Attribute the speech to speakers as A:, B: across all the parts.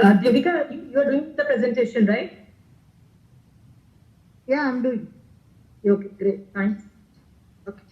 A: Devika, you are doing the presentation, right?
B: Yeah, I'm doing.
A: Okay, great. Thanks.
B: Okay.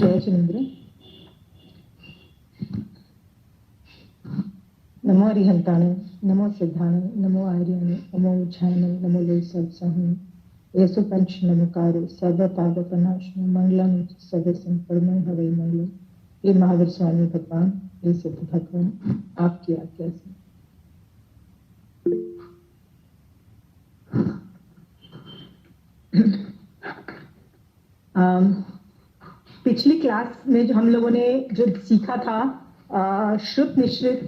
A: जय जिनेन्द्र। नमो अरिहंताणे, नमो सिद्धाणे, नमो आर्याणे, नमो उज्जायने, नमो लोसत्सहने, येसु पंच नमकारो सर्व पाप नाशनो मंगलम सर्व संपन्नो हवे मंगलम। ये महावीर स्वामी भगवान, ये सिद्ध भगवान, आपकी आज्ञा से पिछली क्लास में जो हम लोगों ने जो सीखा था श्रुत निश्रित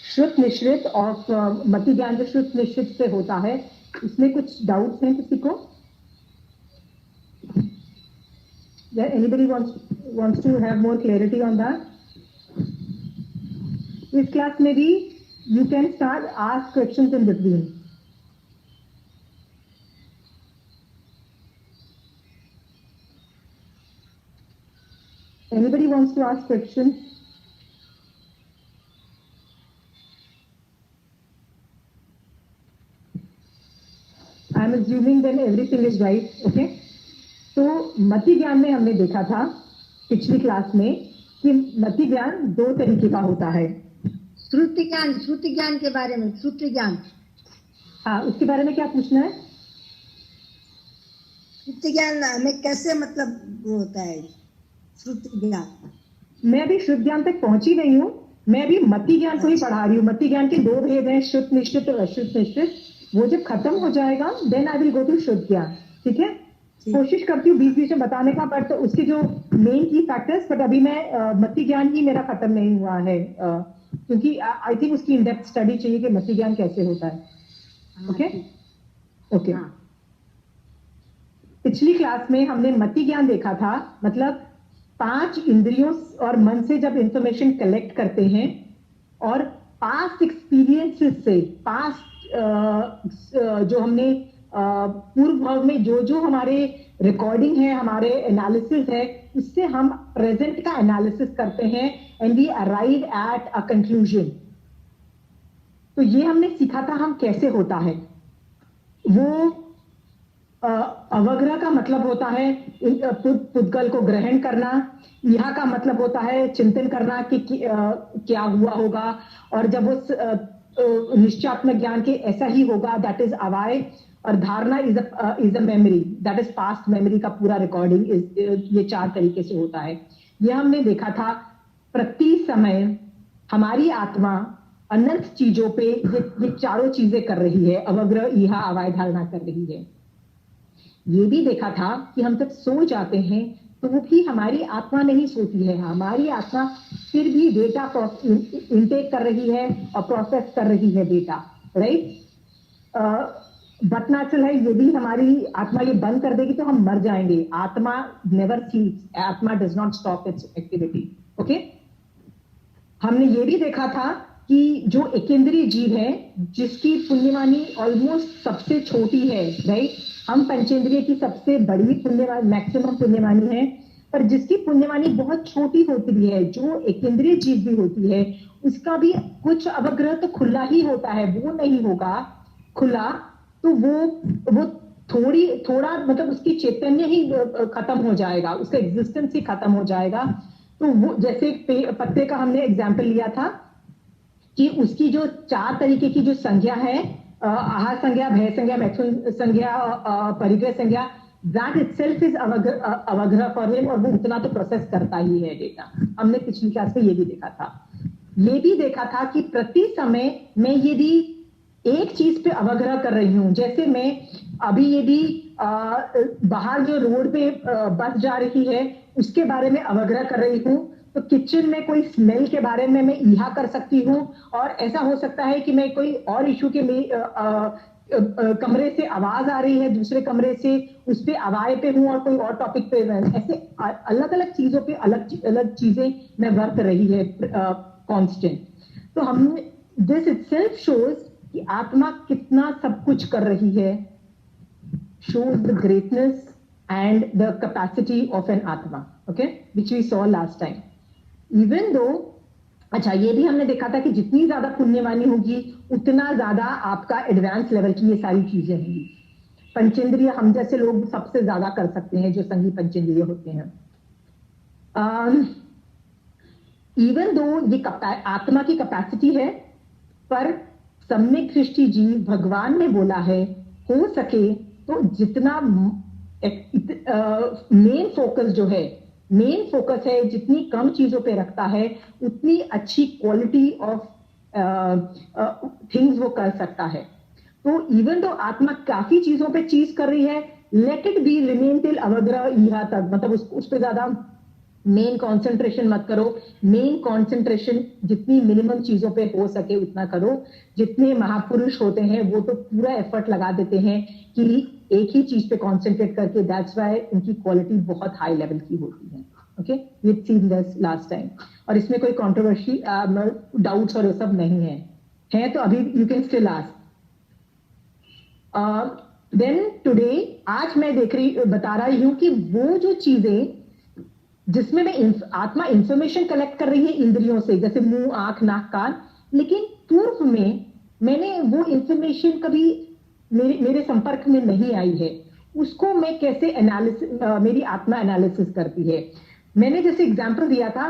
A: श्रुत निश्रित और मति ज्ञान जो श्रुत निश्रित से होता है, इसमें कुछ डाउट्स हैं किसी को? Anybody wants to have more clarity on that? इस क्लास में भी you can start ask questions in between. Anybody wants to ask questions? I'm assuming then everything is right, okay? तो मति ज्ञान में हमने देखा था पिछली क्लास में कि मति ज्ञान दो तरीके का होता है।
B: श्रुति ज्ञान के बारे में, श्रुति ज्ञान।
A: हाँ, उसके बारे में क्या पूछना है?
B: श्रुति ज्ञान में कैसे मतलब वो होता है श्रुति ज्ञान?
A: मैं अभी श्रुत ज्ञान तक पहुंची नहीं हूँ, मैं अभी मति ज्ञान को ही पढ़ा रही हूँ। मति ज्ञान के दो भेद हैं, श्रुत निश्चित और अश्रुत निश्चित। वो जब खत्म हो जाएगा then I will go to श्रुत ज्ञान। ठीक है, कोशिश करती हूँ बीच बीच में बताने का, बट उसके जो मेन की फैक्टर्स, बट अभी मैं मति ज्ञान ही मेरा खत्म नहीं हुआ है, क्योंकि आई थिंक उसकी इन डेप्थ स्टडी चाहिए कि मति ज्ञान कैसे होता है। Okay okay. पिछली क्लास में हमने मति ज्ञान देखा था, मतलब 5 इंद्रियों और मन से जब इंफॉर्मेशन कलेक्ट करते हैं और पास्ट एक्सपीरियंसेस से, पास्ट जो हमने पूर्व भाव में जो हमारे रिकॉर्डिंग है, हमारे एनालिसिस है, उससे हम प्रेजेंट का एनालिसिस करते हैं and we arrive at a conclusion. तो ये हमने सीखा था हम कैसे होता है। वो अवग्रह का मतलब होता है पुद्गल को ग्रहण करना, यह का मतलब होता है चिंतन करना कि क्या हुआ होगा, और जब उस निश्चयात्मक ज्ञान के ऐसा ही होगा, दैट इज अवाय, और धारणा is a memory, that is past memory का पूरा रिकॉर्डिंग। ये 4 तरीके से होता है। ये हमने देखा था प्रति समय हमारी आत्मा अनंत चीजों पे ये चारों चीजें कर रही है, अवग्रह, इहा, अवाय, धारणा कर रही है। ये भी देखा था कि हम जब सो जाते हैं तो वो भी हमारी आत्मा नहीं सोती है, हमारी आत्मा फिर भी डेटा इनटेक कर रही है और प्रोसेस कर रही है डेटा, राइट। बट नेचुरल है, यदि हमारी आत्मा ये बंद कर देगी तो हम मर जाएंगे। आत्मा नेवर स्लीप्स, आत्मा does not stop it's activity. Okay, हमने ये भी देखा था कि जो एकेंद्रीय जीव है, जिसकी पुण्यवानी ऑलमोस्ट सबसे छोटी है, राइट। हम पंचेंद्रिय की सबसे बड़ी पुण्यवानी, मैक्सिमम पुण्यवानी है, पर जिसकी पुण्यवानी बहुत छोटी होती है, जो एकेंद्रीय जीव भी होती है, उसका भी कुछ अवग्रह तो खुला ही होता है, वो नहीं होगा खुला, तो वो थोड़ा मतलब उसकी चैतन्य ही खत्म हो जाएगा, उसका एग्जिस्टेंस ही खत्म हो जाएगा। तो वो जैसे पत्ते का हमने एग्जाम्पल लिया था कि उसकी जो 4 तरीके की जो संज्ञा है, आहार संज्ञा, भय संज्ञा, मैथुन संज्ञा, परिग्रह संज्ञा, that itself is avagraha for him, और वो उतना तो प्रोसेस करता ही है डेटा। हमने पिछली क्लास में ये भी देखा था। ये भी देखा था कि प्रति समय मैं यदि एक चीज पे अवग्रह कर रही हूं, जैसे मैं अभी यदि बाहर जो रोड पे बस जा रही है उसके बारे में अवग्रह कर रही हूं, तो किचन में कोई स्मेल के बारे में मैं इहा कर सकती हूँ, और ऐसा हो सकता है कि मैं कोई और इशू के कमरे से आवाज आ रही है, दूसरे कमरे से, उस पे अवाय पे हूँ और कोई और टॉपिक पे, ऐसे अलग अलग चीजों पे अलग अलग चीजें मैं वर्त रही है कांस्टेंट। तो हमने दिस इटसेल्फ शोज कि आत्मा कितना सब कुछ कर रही है, shows the greatness and the capacity of an atma, okay, which we saw last time. Even though, अच्छा, ये भी हमने देखा था कि जितनी ज्यादा पुण्यवानी होगी उतना ज्यादा आपका एडवांस लेवल की ये सारी चीजें होंगी। पंचेंद्रिय हम जैसे लोग सबसे ज्यादा कर सकते हैं, जो संगी पंचेंद्रिय होते हैं। इवन दो ये आत्मा की कैपेसिटी है, पर सम्यक दृष्टि जीव भगवान ने बोला है हो सके तो जितना मेन फोकस जो है, मेन फोकस है जितनी कम चीजों पे रखता है उतनी अच्छी क्वालिटी ऑफ थिंग्स वो कर सकता है। तो इवन तो आत्मा काफी चीजों पे चीज कर रही है, let it be remain till avagraha इहा तक, मतलब उस पे ज्यादा मेन कंसंट्रेशन मत करो। मेन कंसंट्रेशन जितनी मिनिमम चीजों पे हो सके उतना करो। जितने महापुरुष होते हैं वो तो पूरा एफर्ट लगा देते हैं कि एक ही चीज पे कंसंट्रेट करके, दैट्स व्हाई उनकी क्वालिटी बहुत हाई लेवल की होती है। Okay, we seen this last time, और इसमें कोई कंट्रोवर्सी डाउट्स और सब नहीं है तो अभी you can still ask. Then today, आज मैं बता रही हूं कि वो जो चीजें जिसमें मैं आत्मा इंफॉर्मेशन कलेक्ट कर रही है इंद्रियों से, जैसे मुंह, आंख, नाक, कान, लेकिन पूर्व में मैंने वो इंफॉर्मेशन कभी मेरे संपर्क में नहीं आई है, उसको मैं कैसे एनालिसिस, मेरी आत्मा एनालिसिस करती है। मैंने जैसे एग्जांपल दिया था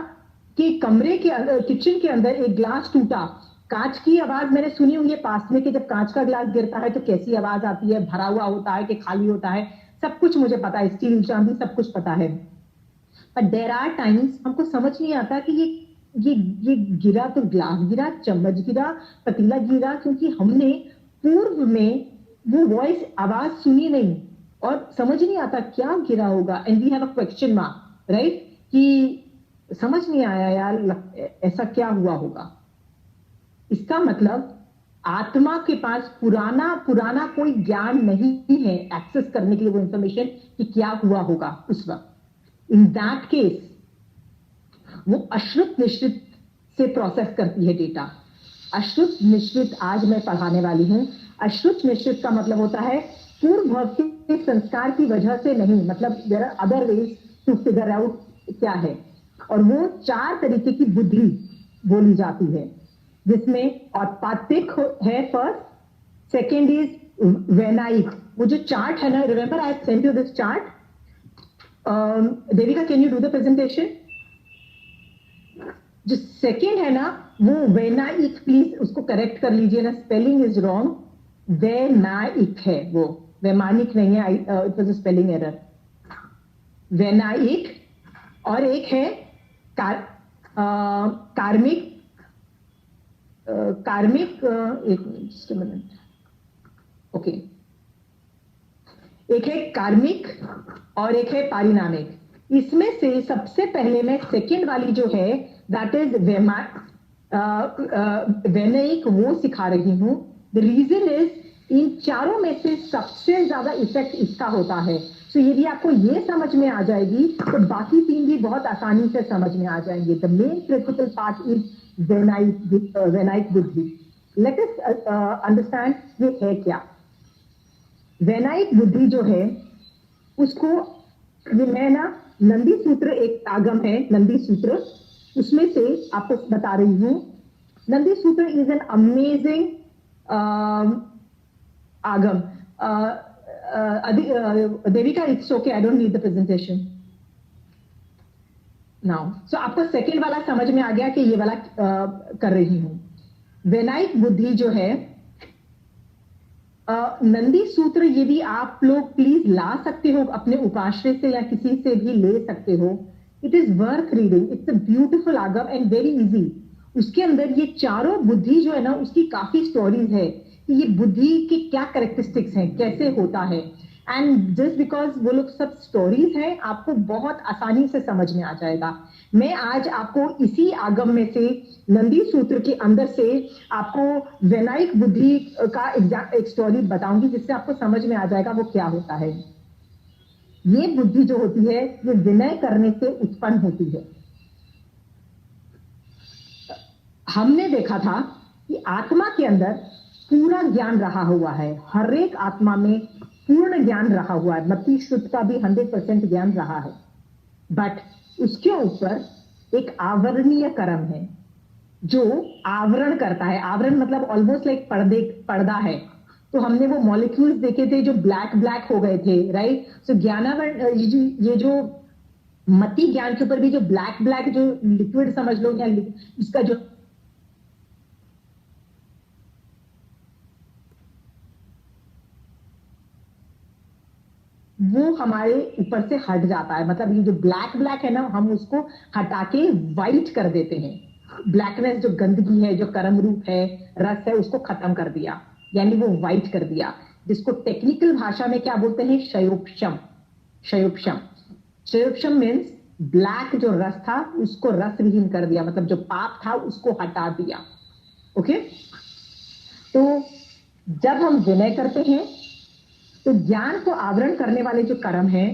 A: कि कमरे के किचन के अंदर एक ग्लास टूटा, कांच की आवाज मैंने सुनी हुई है पास में कि जब कांच का ग्लास गिरता है तो कैसी आवाज आती है, भरा हुआ होता है कि खाली होता है, सब कुछ मुझे पता है, स्टील, चांदी, सब कुछ पता है। बट देयर आर टाइम्स हमको समझ नहीं आता कि ये गिरा तो ग्लास गिरा, चम्मच गिरा, पतीला गिरा, क्योंकि हमने पूर्व में वो वॉइस आवाज सुनी नहीं और समझ नहीं आता क्या गिरा होगा, and we have a question mark, right, कि समझ नहीं आया यार ऐसा क्या हुआ होगा। इसका मतलब आत्मा के पास पुराना कोई ज्ञान नहीं है एक्सेस करने के लिए वो इंफॉर्मेशन कि क्या हुआ होगा उस वक्त। इन दैट केस वो अश्रुत निश्रित से प्रोसेस करती है डेटा। अश्रुत निश्रित आज मैं पढ़ाने वाली हूं। अश्रुत निश्रित का मतलब होता है पूर्व भव के संस्कार की वजह से नहीं, मतलब there are other ways to figure out क्या है। और वो 4 तरीके की बुद्धि बोली जाती है, जिसमें औत्पातिक है फर्स्ट, सेकेंड इज वैनाइक। वो जो चार्ट है ना, remember I have sent you this chart. Devika, can you do the presentation? जो सेकेंड है ना वो वैनाइक, प्लीज उसको करेक्ट कर लीजिए ना, स्पेलिंग इज रॉन्ग, वैनाइक है वो, वैमानिक नहीं है, it was a spelling error, vainayik. और एक है कार्मिक, एक मिनट, ओके, एक है कार्मिक और एक है पारिणामिक। इसमें से सबसे पहले मैं सेकेंड वाली जो है दैट इज वैनयिक, वो सिखा रही हूं। द रीजन इज इन चारों में से सबसे ज्यादा इफेक्ट इसका होता है। तो यदि आपको ये समझ में आ जाएगी तो बाकी 3 भी बहुत आसानी से समझ में आ जाएंगे। The main critical part is vainayik buddhi. Let us understand ये है क्या। वैनाइक बुद्धि जो है उसको, ये मैं ना नंदी सूत्र, एक आगम है नंदी सूत्र, उसमें से आपको बता रही हूं। नंदी सूत्र is an amazing Agam. Devika, it's okay, I don't need the presentation now. So आपको सेकेंड वाला समझ में आ गया कि ये वाला कर रही हूं। वैनाइक बुद्धि जो है, नंदी सूत्र यदि आप लोग प्लीज ला सकते हो अपने उपाश्रय से या किसी से भी ले सकते हो, it is worth reading, it's a beautiful आगम एंड वेरी इजी। उसके अंदर ये चारों बुद्धि जो है ना उसकी काफी स्टोरीज है कि ये बुद्धि की क्या कैरेक्टरिस्टिक्स हैं, कैसे होता है, एंड जस्ट बिकॉज वो लोग सब स्टोरीज हैं आपको बहुत आसानी से समझ में आ जाएगा। मैं आज आपको इसी आगम में से नंदी सूत्र के अंदर से आपको वैनाइक बुद्धि का एक स्टोरी बताऊंगी जिससे आपको समझ में आ जाएगा वो क्या होता है। ये बुद्धि जो होती है ये विनय करने से उत्पन्न होती है। हमने देखा था कि आत्मा के अंदर पूरा ज्ञान रहा हुआ है, हर एक आत्मा में पूर्ण ज्ञान रहा हुआ है, मत्ती शुद्ध का भी 100% ज्ञान रहा है। बट उसके ऊपर एक आवरणीय कर्म है जो आवरण करता है। आवरण मतलब ऑलमोस्ट लाइक पर्दा है, तो हमने वो मॉलिक्यूल्स देखे थे जो ब्लैक ब्लैक हो गए थे, राइट? सो ज्ञानावरण, ये जो मति ज्ञान के ऊपर भी जो ब्लैक ब्लैक जो लिक्विड समझ लो, या इसका जो वो हमारे ऊपर से हट जाता है, मतलब ये जो ब्लैक ब्लैक है ना, हम उसको हटा के व्हाइट कर देते हैं। ब्लैकनेस जो गंदगी है, जो कर्म रूप है, रस है, उसको खत्म कर दिया, यानी वो व्हाइट कर दिया, जिसको टेक्निकल भाषा में क्या बोलते हैं? क्षयोपशम। क्षयोपशम, क्षयोपशम मीन्स ब्लैक जो रस था उसको रस विहीन कर दिया, मतलब जो पाप था उसको हटा दिया। ओके, तो जब हम विनय करते हैं तो ज्ञान को आवरण करने वाले जो कर्म है,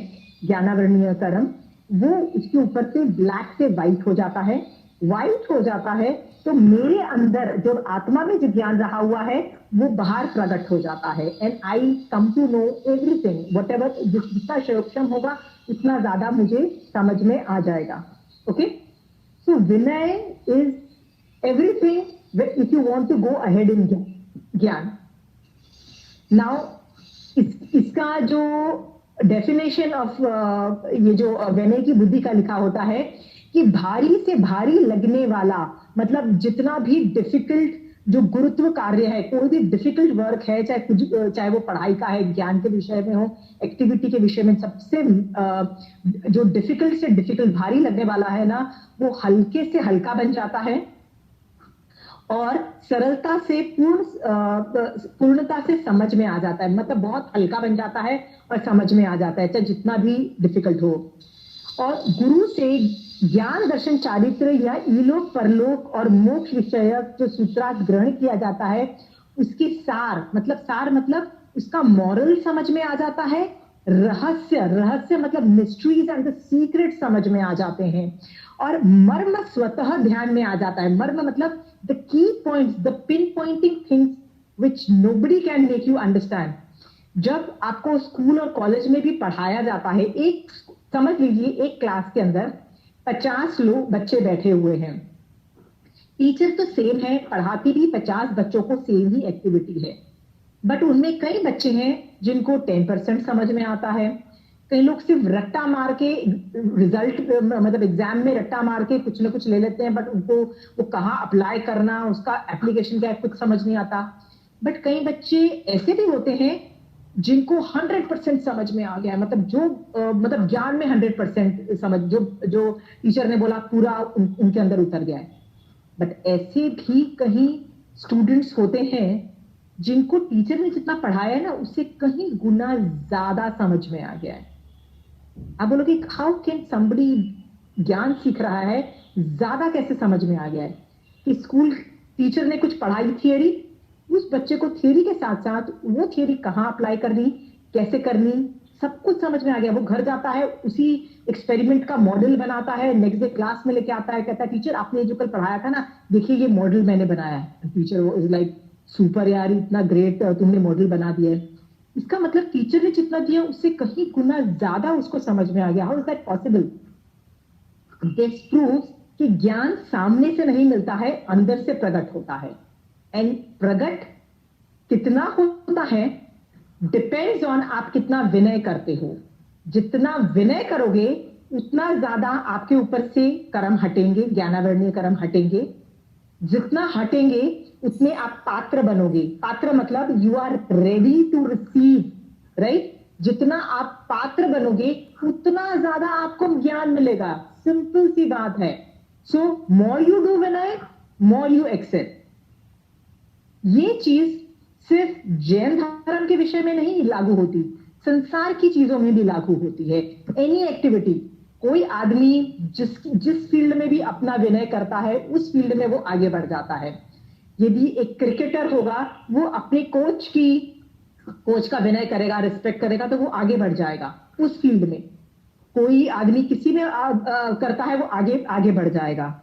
A: ज्ञानावरणीय कर्म, वो उसके ऊपर से ब्लैक से व्हाइट हो जाता है। व्हाइट हो जाता है तो मेरे अंदर जो आत्मा में जो ज्ञान रहा हुआ है वो बाहर प्रकट हो जाता है, and I come to know everything, whatever, जितना क्षयोक्षम होगा उतना ज्यादा मुझे समझ में आ जाएगा। ओके, सो विनय is everything if you want to go ahead in ज्ञान। नाउ इसका जो डेफिनेशन ऑफ ये जो विनय की बुद्धि का लिखा होता है कि भारी से भारी लगने वाला, मतलब जितना भी डिफिकल्ट जो गुरुत्व कार्य है, कोई भी डिफिकल्ट वर्क है, चाहे वो पढ़ाई का है, ज्ञान के विषय में हो, एक्टिविटी के विषय में, सबसे जो डिफिकल्ट से डिफिकल्ट भारी लगने वाला है ना, वो हल्के से हल्का बन जाता है और सरलता से पूर्णता से समझ में आ जाता है, मतलब बहुत हल्का बन जाता है और समझ में आ जाता है, चाहे जितना भी डिफिकल्ट हो। और गुरु से ज्ञान, दर्शन, चारित्र या इलोक परलोक और मोक्ष विषयक जो सूत्रार्थ ग्रहण किया जाता है, उसकी सार मतलब उसका मॉरल समझ में आ जाता है, रहस्य मतलब मिस्ट्रीज एंड द सीक्रेट समझ में आ जाते हैं, और मर्म स्वतः ध्यान में आ जाता है। मर्म मतलब the key points, the pin pointing things which nobody can make you understand. जब आपको स्कूल और कॉलेज में भी पढ़ाया जाता है, एक समझ लीजिए एक क्लास के अंदर 50 लोग बच्चे बैठे हुए हैं, टीचर तो सेम है, पढ़ाती भी 50 बच्चों को सेम ही एक्टिविटी है, बट उनमें कई बच्चे हैं जिनको 10% समझ में आता है, कई लोग सिर्फ रट्टा मार के रिजल्ट, मतलब एग्जाम में रट्टा मार के कुछ ना कुछ ले लेते हैं, बट उनको वो कहाँ अप्लाई करना, उसका एप्लीकेशन क्या है, कुछ समझ नहीं आता। बट कई बच्चे ऐसे भी होते हैं जिनको 100% समझ में आ गया है, मतलब जो मतलब ज्ञान में 100% समझ, जो टीचर ने बोला पूरा उनके अंदर उतर गया है। बट ऐसे भी कहीं स्टूडेंट्स होते हैं जिनको टीचर ने जितना पढ़ाया है ना, उससे कहीं गुना ज्यादा समझ में आ गया है। आप बोलोगे हाउ कैन समबडी ज्ञान सीख रहा है, ज्यादा कैसे समझ में आ गया है? कि स्कूल टीचर ने कुछ पढ़ाई थियरी, उस बच्चे को थियरी के साथ साथ वो थियरी कहाँ अप्लाई करनी, कैसे करनी, सब कुछ समझ में आ गया। वो घर जाता है, उसी एक्सपेरिमेंट का मॉडल बनाता है, नेक्स्ट डे क्लास में लेके आता है, कहता है टीचर आपने जो कल पढ़ाया था ना, देखिए ये मॉडल मैंने बनाया है। टीचर वो इज लाइक सुपर यार, इतना ग्रेट तुमने मॉडल बना दिया है। इसका मतलब टीचर ने जितना दिया उससे कहीं गुना ज्यादा उसको समझ में आ गया। How is that possible? This proves कि ज्ञान सामने से नहीं मिलता है, अंदर से प्रकट होता है। एंड प्रकट कितना होता है डिपेंड्स ऑन आप कितना विनय करते हो। जितना विनय करोगे उतना ज्यादा आपके ऊपर से कर्म हटेंगे, ज्ञानावरणीय कर्म हटेंगे। जितना हटेंगे उतने आप पात्र बनोगे। पात्र मतलब you are ready to receive, right? जितना आप पात्र बनोगे उतना ज्यादा आपको ज्ञान मिलेगा। सिंपल सी बात है। So more you do vinay, more you excel. ये चीज सिर्फ जैन धर्म के विषय में नहीं लागू होती, संसार की चीजों में भी लागू होती है। एनी एक्टिविटी, कोई आदमी जिस फील्ड में भी अपना विनय करता है उस फील्ड में वो आगे बढ़ जाता है। यदि एक क्रिकेटर होगा, वो अपने कोच का विनय करेगा, रिस्पेक्ट करेगा, तो वो आगे बढ़ जाएगा उस फील्ड में। कोई आदमी किसी में करता है, वो आगे बढ़ जाएगा।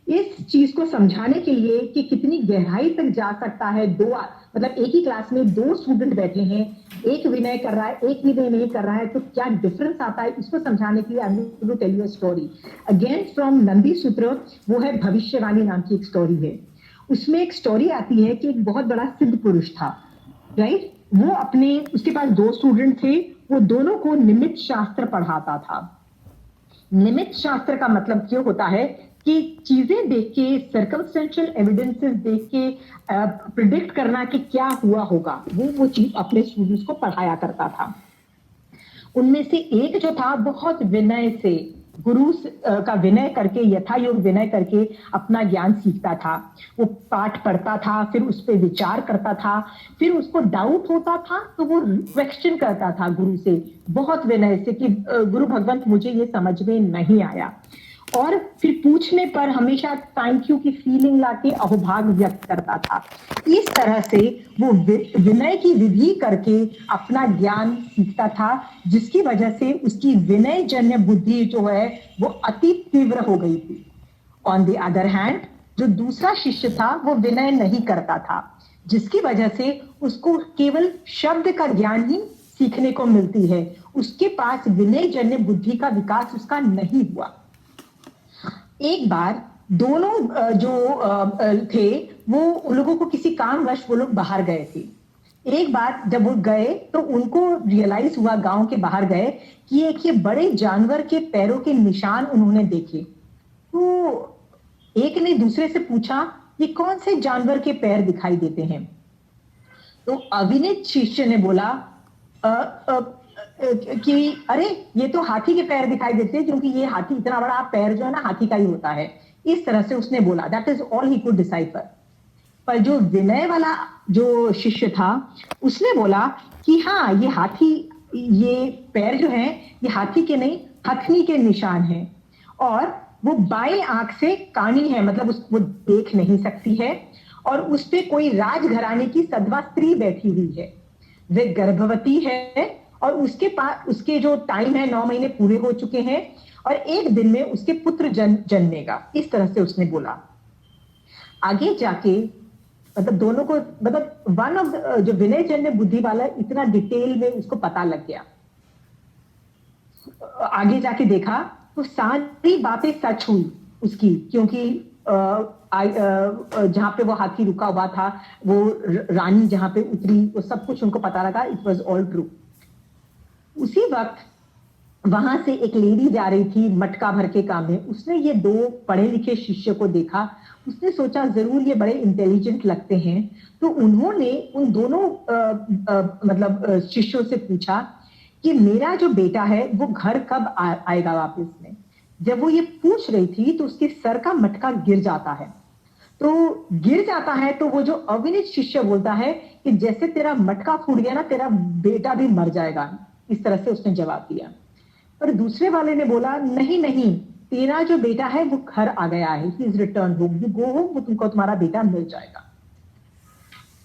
A: इस चीज को समझाने के लिए कि कितनी गहराई तक जा सकता है, मतलब एक ही क्लास में 2 स्टूडेंट बैठे हैं, एक विनय कर रहा है, एक विनय नहीं कर रहा है, तो क्या डिफरेंस आता है, इसको समझाने के लिए I am going to tell you a story again from Nandi Sutra. वो है भविष्यवाणी नाम की एक स्टोरी है। उसमें एक स्टोरी आती है कि एक बहुत बड़ा सिद्ध पुरुष था, राइट? वो अपने उसके पास दो स्टूडेंट थे, वो दोनों को निमित्त शास्त्र पढ़ाता था। निमित्त शास्त्र का मतलब क्यों होता है कि चीजें देख के, सर्कमस्टेंशियल एविडेंसेस देख के प्रिडिक्ट करना कि क्या हुआ होगा, वो चीज अपने स्टूडेंट्स को पढ़ाया करता था। उनमें से एक जो था बहुत विनय से, का विनय करके, यथा योग विनय करके अपना ज्ञान सीखता था। वो पाठ पढ़ता था, फिर उस पर विचार करता था, फिर उसको डाउट होता था तो वो क्वेश्चन करता था गुरु से, बहुत विनय से कि गुरु भगवंत मुझे ये समझ में नहीं आया। और फिर पूछने पर हमेशा थैंक यू की फीलिंग लाके अहोभाग व्यक्त करता था। इस तरह से वो विनय की विधि करके अपना ज्ञान सीखता था, जिसकी वजह से उसकी विनय जन्य बुद्धि जो है वो अति तीव्र हो गई थी। ऑन द अदर हैंड, जो दूसरा शिष्य था वो विनय नहीं करता था, जिसकी वजह से उसको केवल शब्द का ज्ञान ही सीखने को मिलती है। उसके पास विनय जन्य बुद्धि का विकास उसका नहीं हुआ। एक बार दोनों जो थे वो, उन लोगों को किसी कामवश वो लोग बाहर गए थे। एक बार जब वो गए तो उनको रियलाइज हुआ, गांव के बाहर गए, कि एक ये बड़े जानवर के पैरों के निशान उन्होंने देखे। तो एक ने दूसरे से पूछा, ये कौन से जानवर के पैर दिखाई देते हैं? तो अविनित शिष्य ने बोला कि अरे ये तो हाथी के पैर दिखाई देते हैं, क्योंकि ये हाथी, इतना बड़ा पैर जो है ना हाथी का ही होता है। इस तरह से उसने बोला, that is all he could decipher. पर जो विनय वाला जो शिष्य था उसने बोला कि हाँ, ये हाथी, ये पैर जो है ये हाथी के नहीं, हथनी के निशान हैं, और वो बाएं आंख से कानी है, मतलब वो देख नहीं सकती है, और उस पे कोई राजघराने की सधवा स्त्री बैठी हुई है, वे गर्भवती है, और उसके पास, उसके जो टाइम है 9 महीने पूरे हो चुके हैं, और एक दिन में उसके पुत्र जन्मेगा। इस तरह से उसने बोला। आगे जाके मतलब दोनों को, मतलब वन ऑफ जो विनय जन्य बुद्धि वाला, इतना डिटेल में उसको पता लग गया। आगे जाके देखा तो सारी बातें सच हुई उसकी, क्योंकि जहां पे वो हाथी रुका हुआ था, वो रानी जहां पे उतरी, वो सब कुछ उनको पता लगा, इट वॉज ऑल ट्रू। उसी वक्त वहां से एक लेडी जा रही थी मटका भर के काम में, उसने ये दो पढ़े लिखे शिष्य को देखा। उसने सोचा जरूर ये बड़े इंटेलिजेंट लगते हैं, तो उन्होंने उन दोनों मतलब शिष्यों से पूछा कि मेरा जो बेटा है वो घर कब आएगा वापस में। जब वो ये पूछ रही थी तो उसके सर का मटका गिर जाता है। तो गिर जाता है तो वो जो अविनित शिष्य बोलता है कि जैसे तेरा मटका फूट गया ना, तेरा बेटा भी मर जाएगा। इस तरह से उसने जवाब दिया। पर दूसरे वाले ने बोला, नहीं नहीं, तेरा जो बेटा है वो घर आ गया है, he is return home, you go home, वो तुमको तुम्हारा बेटा मिल जाएगा।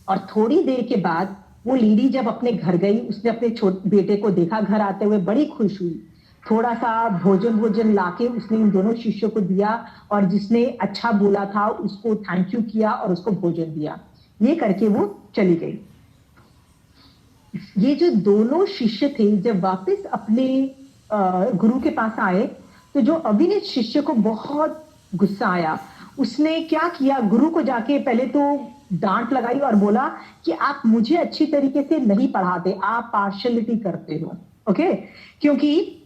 A: और थोड़ी देर के बाद वो लेडी जब अपने घर गई, उसने अपने छोटे बेटे को देखा घर आते हुए, बड़ी खुश हुई। थोड़ा सा भोजन लाके उसने उन दोनों शिष्यों को दिया, और जिसने अच्छा बोला था उसको थैंक यू किया और उसको भोजन दिया। ये करके वो चली गई। ये जो दोनों शिष्य थे जब वापस अपने गुरु के पास आए, तो जो अविनित शिष्य को बहुत गुस्सा आया। उसने क्या किया, गुरु को जाके पहले तो डांट लगाई और बोला कि आप मुझे अच्छी तरीके से नहीं पढ़ाते, आप पार्शलिटी करते हो, ओके, क्योंकि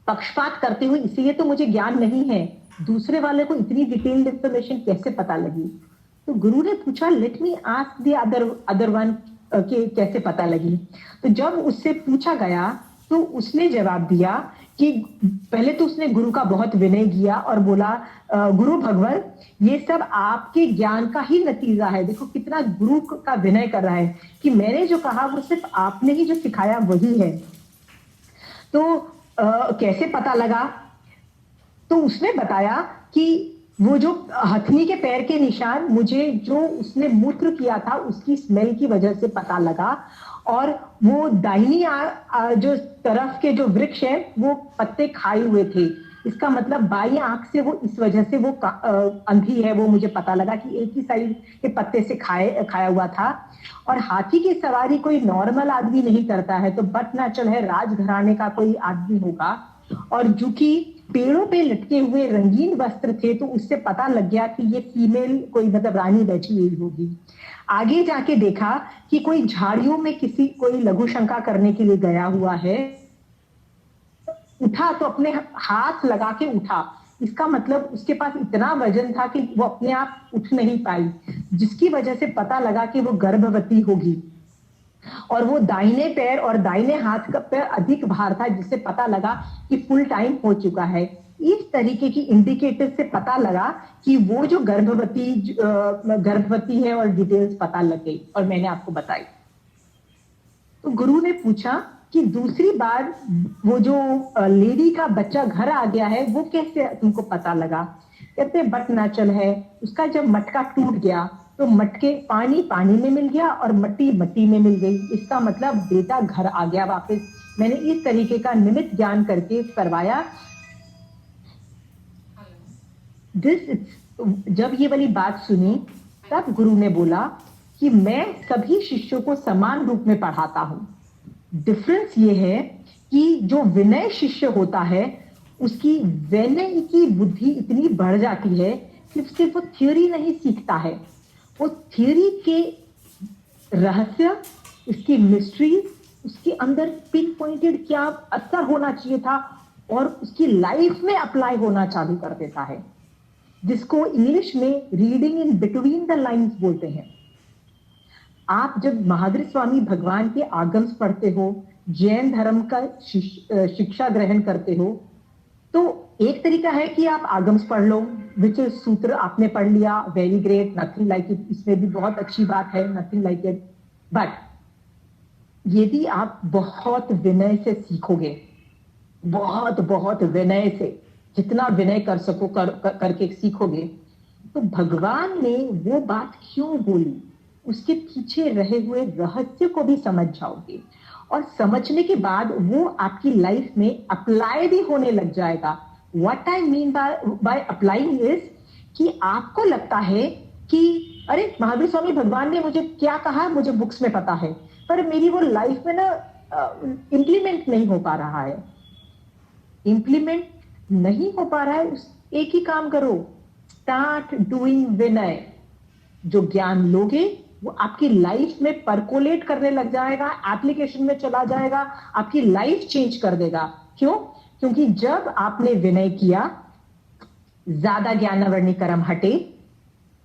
A: पक्षपात करते हुए, इसलिए तो मुझे ज्ञान नहीं है। दूसरे वाले को इतनी डिटेल्ड इंफॉर्मेशन कैसे पता लगी? तो गुरु ने पूछा, let me ask the other one, के कैसे पता लगी? तो जब उससे पूछा गया तो उसने जवाब दिया कि पहले तो उसने गुरु का बहुत विनय किया और बोला, गुरु भगवान, ये सब आपके ज्ञान का ही नतीजा है। देखो कितना गुरु का विनय कर रहा है कि मैंने जो कहा वो सिर्फ आपने ही जो सिखाया वही है। तो कैसे पता लगा? तो उसने बताया कि वो जो हथनी के पैर के निशान, मुझे जो उसने मूत्र किया था उसकी स्मेल की वजह से पता लगा, और वो दाहिनी जो तरफ के जो वृक्ष है वो पत्ते खाए हुए थे। इसका मतलब बाई आंख से वो इस वजह से वो अंधी है, वो मुझे पता लगा कि एक ही साइड के पत्ते से खाया हुआ था। और हाथी की सवारी कोई नॉर्मल आदमी नहीं करता है, तो बट नेचुरल है राजघराने का कोई आदमी होगा। और जो कि पेड़ों पे लटके हुए रंगीन वस्त्र थे, तो उससे पता लग गया कि ये फीमेल कोई मतलब रानी बैठी हुई होगी। आगे जाके देखा कि कोई झाड़ियों में कोई लघु शंका करने के लिए गया हुआ है, उठा तो अपने हाथ लगा के उठा। इसका मतलब उसके पास इतना वजन था कि वो अपने आप उठ नहीं पाई, जिसकी वजह से पता लगा कि वो गर्भवती होगी। और वो दाहिने पैर और दाहिने हाथ का पे अधिक भार था, जिससे पता लगा कि फुल टाइम हो चुका है। इस तरीके की इंडिकेटर से पता लगा कि वो जो गर्भवती है, और डिटेल्स पता लग गई और मैंने आपको बताई। तो गुरु ने पूछा कि दूसरी बार वो जो लेडी का बच्चा घर आ गया है, वो कैसे तुमको पता लगा? कहते बट नेचुरल है, उसका जब मटका टूट गया तो मटके पानी पानी में मिल गया और मट्टी मट्टी में मिल गई। इसका मतलब बेटा घर आ गया वापस। मैंने इस तरीके का निमित्त ज्ञान करके करवाया। जब ये वाली बात सुनी, तब गुरु ने बोला कि मैं सभी शिष्यों को समान रूप में पढ़ाता हूं। डिफरेंस ये है कि जो विनय शिष्य होता है, उसकी विनय की बुद्धि इतनी बढ़ जाती है कि सिर्फ वो थ्योरी नहीं सीखता है, वो थ्योरी के रहस्य, उसकी मिस्ट्री, उसके अंदर पिन पॉइंटेड क्या असर होना चाहिए था, और उसकी लाइफ में अप्लाई होना चालू कर देता है, जिसको इंग्लिश में reading in between the lines बोलते हैं। आप जब महावीर स्वामी भगवान के आगम्स पढ़ते हो, जैन धर्म का शिक्षा ग्रहण करते हो, तो एक तरीका है कि आप आगम्स पढ़ लो, विच सूत्र आपने पढ़ लिया, very great, nothing like it, इसमें भी बहुत अच्छी बात है, नथिंग लाइक इट। बट यदि आप बहुत विनय से सीखोगे, बहुत बहुत विनय से, जितना विनय कर सको करके सीखोगे, तो भगवान ने वो बात क्यों बोली, उसके पीछे रहे हुए रहस्य को भी समझ जाओगे। और समझने के बाद वो आपकी लाइफ में अप्लाई भी होने लग जाएगा। What I mean by applying is कि आपको लगता है कि अरे महावीर स्वामी भगवान ने मुझे क्या कहा, मुझे बुक्स में पता है, पर मेरी वो लाइफ में ना इंप्लीमेंट नहीं हो पा रहा है। इंप्लीमेंट नहीं हो पा रहा है, एक ही काम करो, स्टार्ट डूइंग विनय। जो ज्ञान लोगे वो आपकी लाइफ में परकोलेट करने लग जाएगा, एप्लीकेशन में चला जाएगा, आपकी लाइफ चेंज कर देगा। क्यों? क्योंकि जब आपने विनय किया, ज्यादा ज्ञानवर्णीकरम हटे,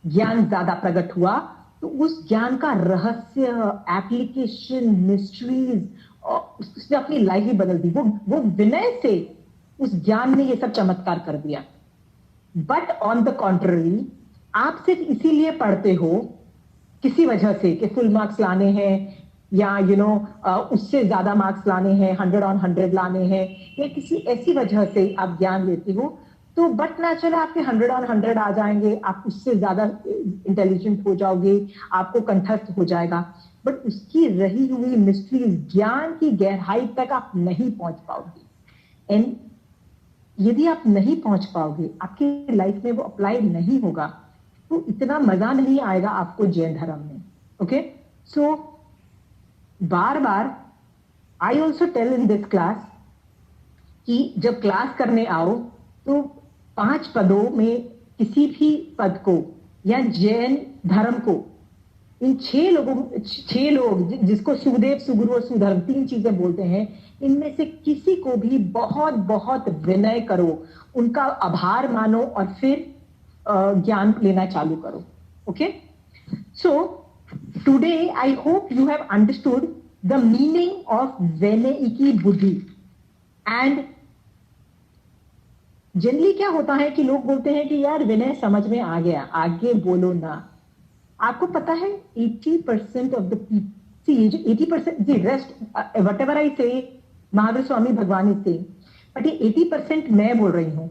A: ज्ञान ज्यादा प्रकट हुआ, तो उस ज्ञान का रहस्य, एप्लीकेशन, मिस्ट्रीज, उसने अपनी लाइफ ही बदल दी। वो विनय से उस ज्ञान ने ये सब चमत्कार कर दिया। बट ऑन द कॉन्ट्ररी, आप सिर्फ इसीलिए पढ़ते हो किसी वजह से कि फुल मार्क्स लाने हैं, या उससे ज्यादा मार्क्स लाने हैं, 100 on 100 लाने हैं, या किसी ऐसी वजह से आप ज्ञान लेते हो, तो बट नेचुरल आपके 100 on 100 आ जाएंगे, आप उससे ज्यादा इंटेलिजेंट हो जाओगे, आपको कंठस्थ हो जाएगा। बट उसकी रही हुई मिस्ट्री, ज्ञान की गहराई तक आप नहीं पहुंच पाओगे। एंड यदि आप नहीं पहुंच पाओगे, आपकी लाइफ में वो अप्लाई नहीं होगा, तो इतना मजा नहीं आएगा आपको जैन धर्म में। ओके, सो बार बार I also tell in this class कि जब क्लास करने आओ तो 5 पदों में किसी भी पद को, या जैन धर्म को, इन 6 लोग जिसको सुदेव, सुगुरु और सुधर्म 3 चीजें बोलते हैं, इनमें से किसी को भी बहुत बहुत विनय करो, उनका आभार मानो, और फिर ज्ञान लेना चालू करो। Okay, so today I hope you have understood the meaning of vinay की बुद्धि। एंड जनरली क्या होता है कि लोग बोलते हैं कि यार विनय समझ में आ गया, आगे बोलो ना। आपको पता है 80% of the people, 80% the rest whatever I से महावीर स्वामी भगवान इज सेइंग, बट ये 80% मैं बोल रही हूं,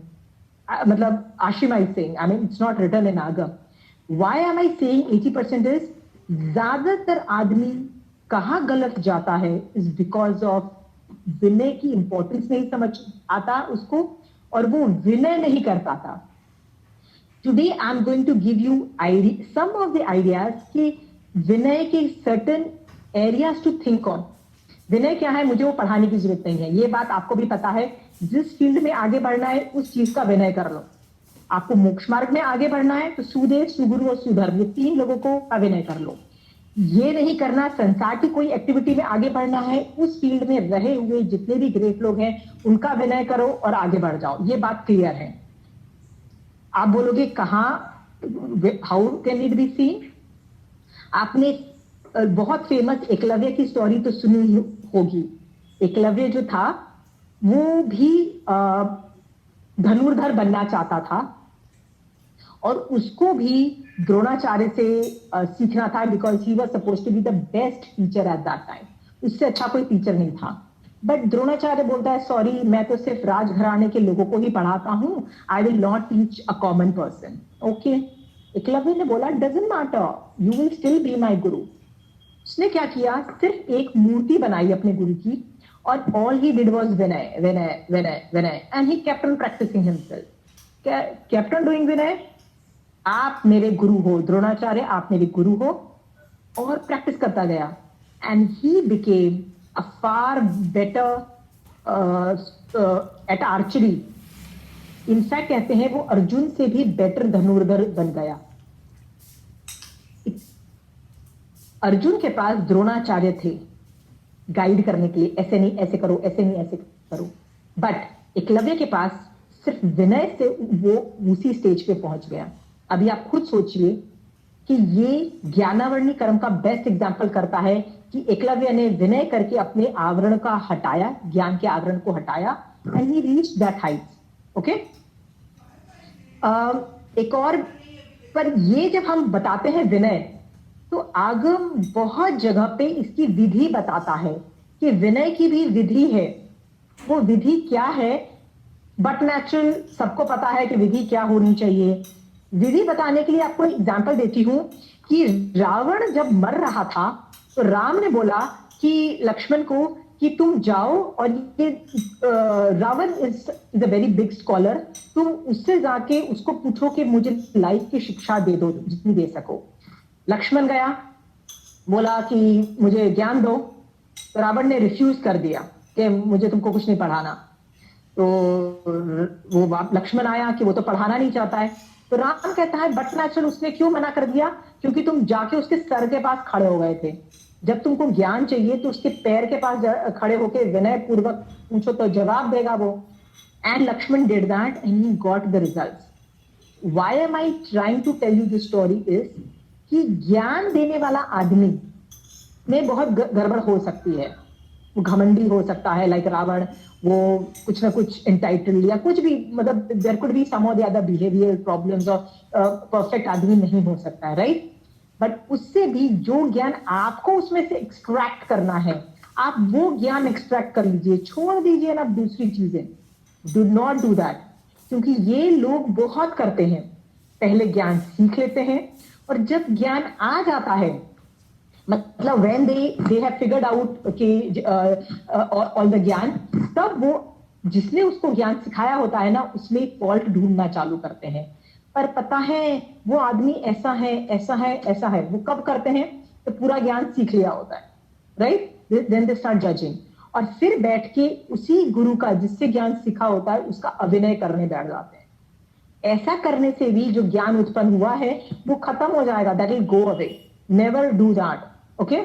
A: मतलब Ashima is saying, I mean it's not written in Agam. Why am I saying 80% is, ज्यादातर आदमी कहां गलत जाता है इज बिकॉज ऑफ विनय की इंपॉर्टेंस नहीं समझ आता उसको, और वो विनय नहीं कर पाता। Today I am going to give you some of the ideas कि विनय के certain areas to think on. विनय क्या है, मुझे वो पढ़ाने की जरूरत नहीं है, ये बात आपको भी पता है। जिस फील्ड में आगे बढ़ना है उस चीज का विनय कर लो। आपको मोक्ष मार्ग में आगे बढ़ना है तो सुदेव, सुगुरु और सुधर्म, ये 3 लोगों को का विनय कर लो। ये नहीं करना, संसार की कोई एक्टिविटी में आगे बढ़ना है, उस फील्ड में रहे हुए जितने भी ग्रेट लोग हैं उनका विनय करो और आगे बढ़ जाओ, ये बात क्लियर है। आप बोलोगे कहाँ, how can it be seen? आपने बहुत फेमस एकलव्य की स्टोरी तो सुनी होगी। एकलव्य जो था वो भी धनुर्धर बनना चाहता था और उसको भी द्रोणाचार्य से सीखना था, because he was supposed to be the best teacher at that time. उससे अच्छा कोई टीचर नहीं था। बट द्रोणाचार्य बोलता है सॉरी, मैं तो सिर्फ राजघराने के लोगों को ही पढ़ाता हूं, आई will not teach a common person. Okay, Eklavya ने बोला doesn't matter, you will still be my गुरु। उसने क्या किया, सिर्फ एक मूर्ति बनाई अपने गुरु की और all he did was vinay vinay vinay vinay, and he kept on practising himself, kept on doing vinay. आप मेरे गुरु हो द्रोणाचार्य, आप मेरे गुरु हो, और प्रैक्टिस करता गया and he became a far better at archery. In fact कहते हैं वो अर्जुन से भी बेटर धनुर्धर बन गया। अर्जुन के पास द्रोणाचार्य थे गाइड करने के लिए, ऐसे नहीं ऐसे करो, ऐसे नहीं ऐसे करो, बट एकलव्य के पास सिर्फ विनय से वो उसी स्टेज पे पहुंच गया। अभी आप खुद सोचिए कि ये ज्ञानावरणी कर्म का बेस्ट एग्जाम्पल करता है कि एकलव्य ने विनय करके अपने आवरण का हटाया, ज्ञान के आवरण को हटाया, and he reached that height. Okay, एक और, पर ये जब हम बताते हैं विनय, तो आगम बहुत जगह पे इसकी विधि बताता है कि विनय की भी विधि है। वो विधि क्या है? बट नेचुरल सबको पता है कि विधि क्या होनी चाहिए। विधि बताने के लिए आपको एग्जांपल देती हूं कि रावण जब मर रहा था तो राम ने बोला कि लक्ष्मण को कि तुम जाओ और ये Ravan is a very big scholar, तुम उससे जाके उसको पूछो कि मुझे लाइफ की शिक्षा दे दो जितनी दे सको। लक्ष्मण गया, बोला कि मुझे ज्ञान दो, तो रावण ने रिफ्यूज कर दिया कि मुझे तुमको कुछ नहीं पढ़ाना। तो वो लक्ष्मण आया कि वो तो पढ़ाना नहीं चाहता है। तो राम कहता है बट नेचुरल उसने क्यों मना कर दिया? क्योंकि तुम जाके उसके सर के पास खड़े हो गए थे। जब तुमको ज्ञान चाहिए तो उसके पैर के पास खड़े होके विनय पूर्वक पूछो तो जवाब देगा वो। And Lakshman did that and he got the results. Why am I trying to tell you this story is कि ज्ञान देने वाला आदमी में बहुत गड़बड़ हो सकती है। वो घमंडी हो सकता है, लाइक रावण, वो कुछ ना कुछ इंटाइटल या कुछ भी, मतलब देयर कुड बी सम और द अदर बिहेवियर प्रॉब्लम्स, और परफेक्ट आदमी नहीं हो सकता है, राइट? बट उससे भी जो ज्ञान आपको उसमें से एक्सट्रैक्ट करना है, आप वो ज्ञान एक्सट्रैक्ट कर लीजिए, छोड़ दीजिए ना दूसरी चीजें। डू नॉट डू दैट, क्योंकि ये लोग बहुत करते हैं, पहले ज्ञान सीख लेते हैं और जब ज्ञान आ जाता है, मतलब when they have figured out कि all the ज्ञान, तब वो जिसने उसको ज्ञान सिखाया होता है ना, उसमें फॉल्ट ढूंढना चालू करते हैं। पर पता है वो आदमी ऐसा है ऐसा है ऐसा है, वो कब करते हैं? तो पूरा ज्ञान सीख लिया होता है, right? Then they start judging, और फिर बैठ के उसी गुरु का जिससे ज्ञान सीखा होता है उसका अभिनय करने बैठ जाते हैं। ऐसा करने से भी जो ज्ञान उत्पन्न हुआ है वो खत्म हो जाएगा, that will go away. Never do that. Okay,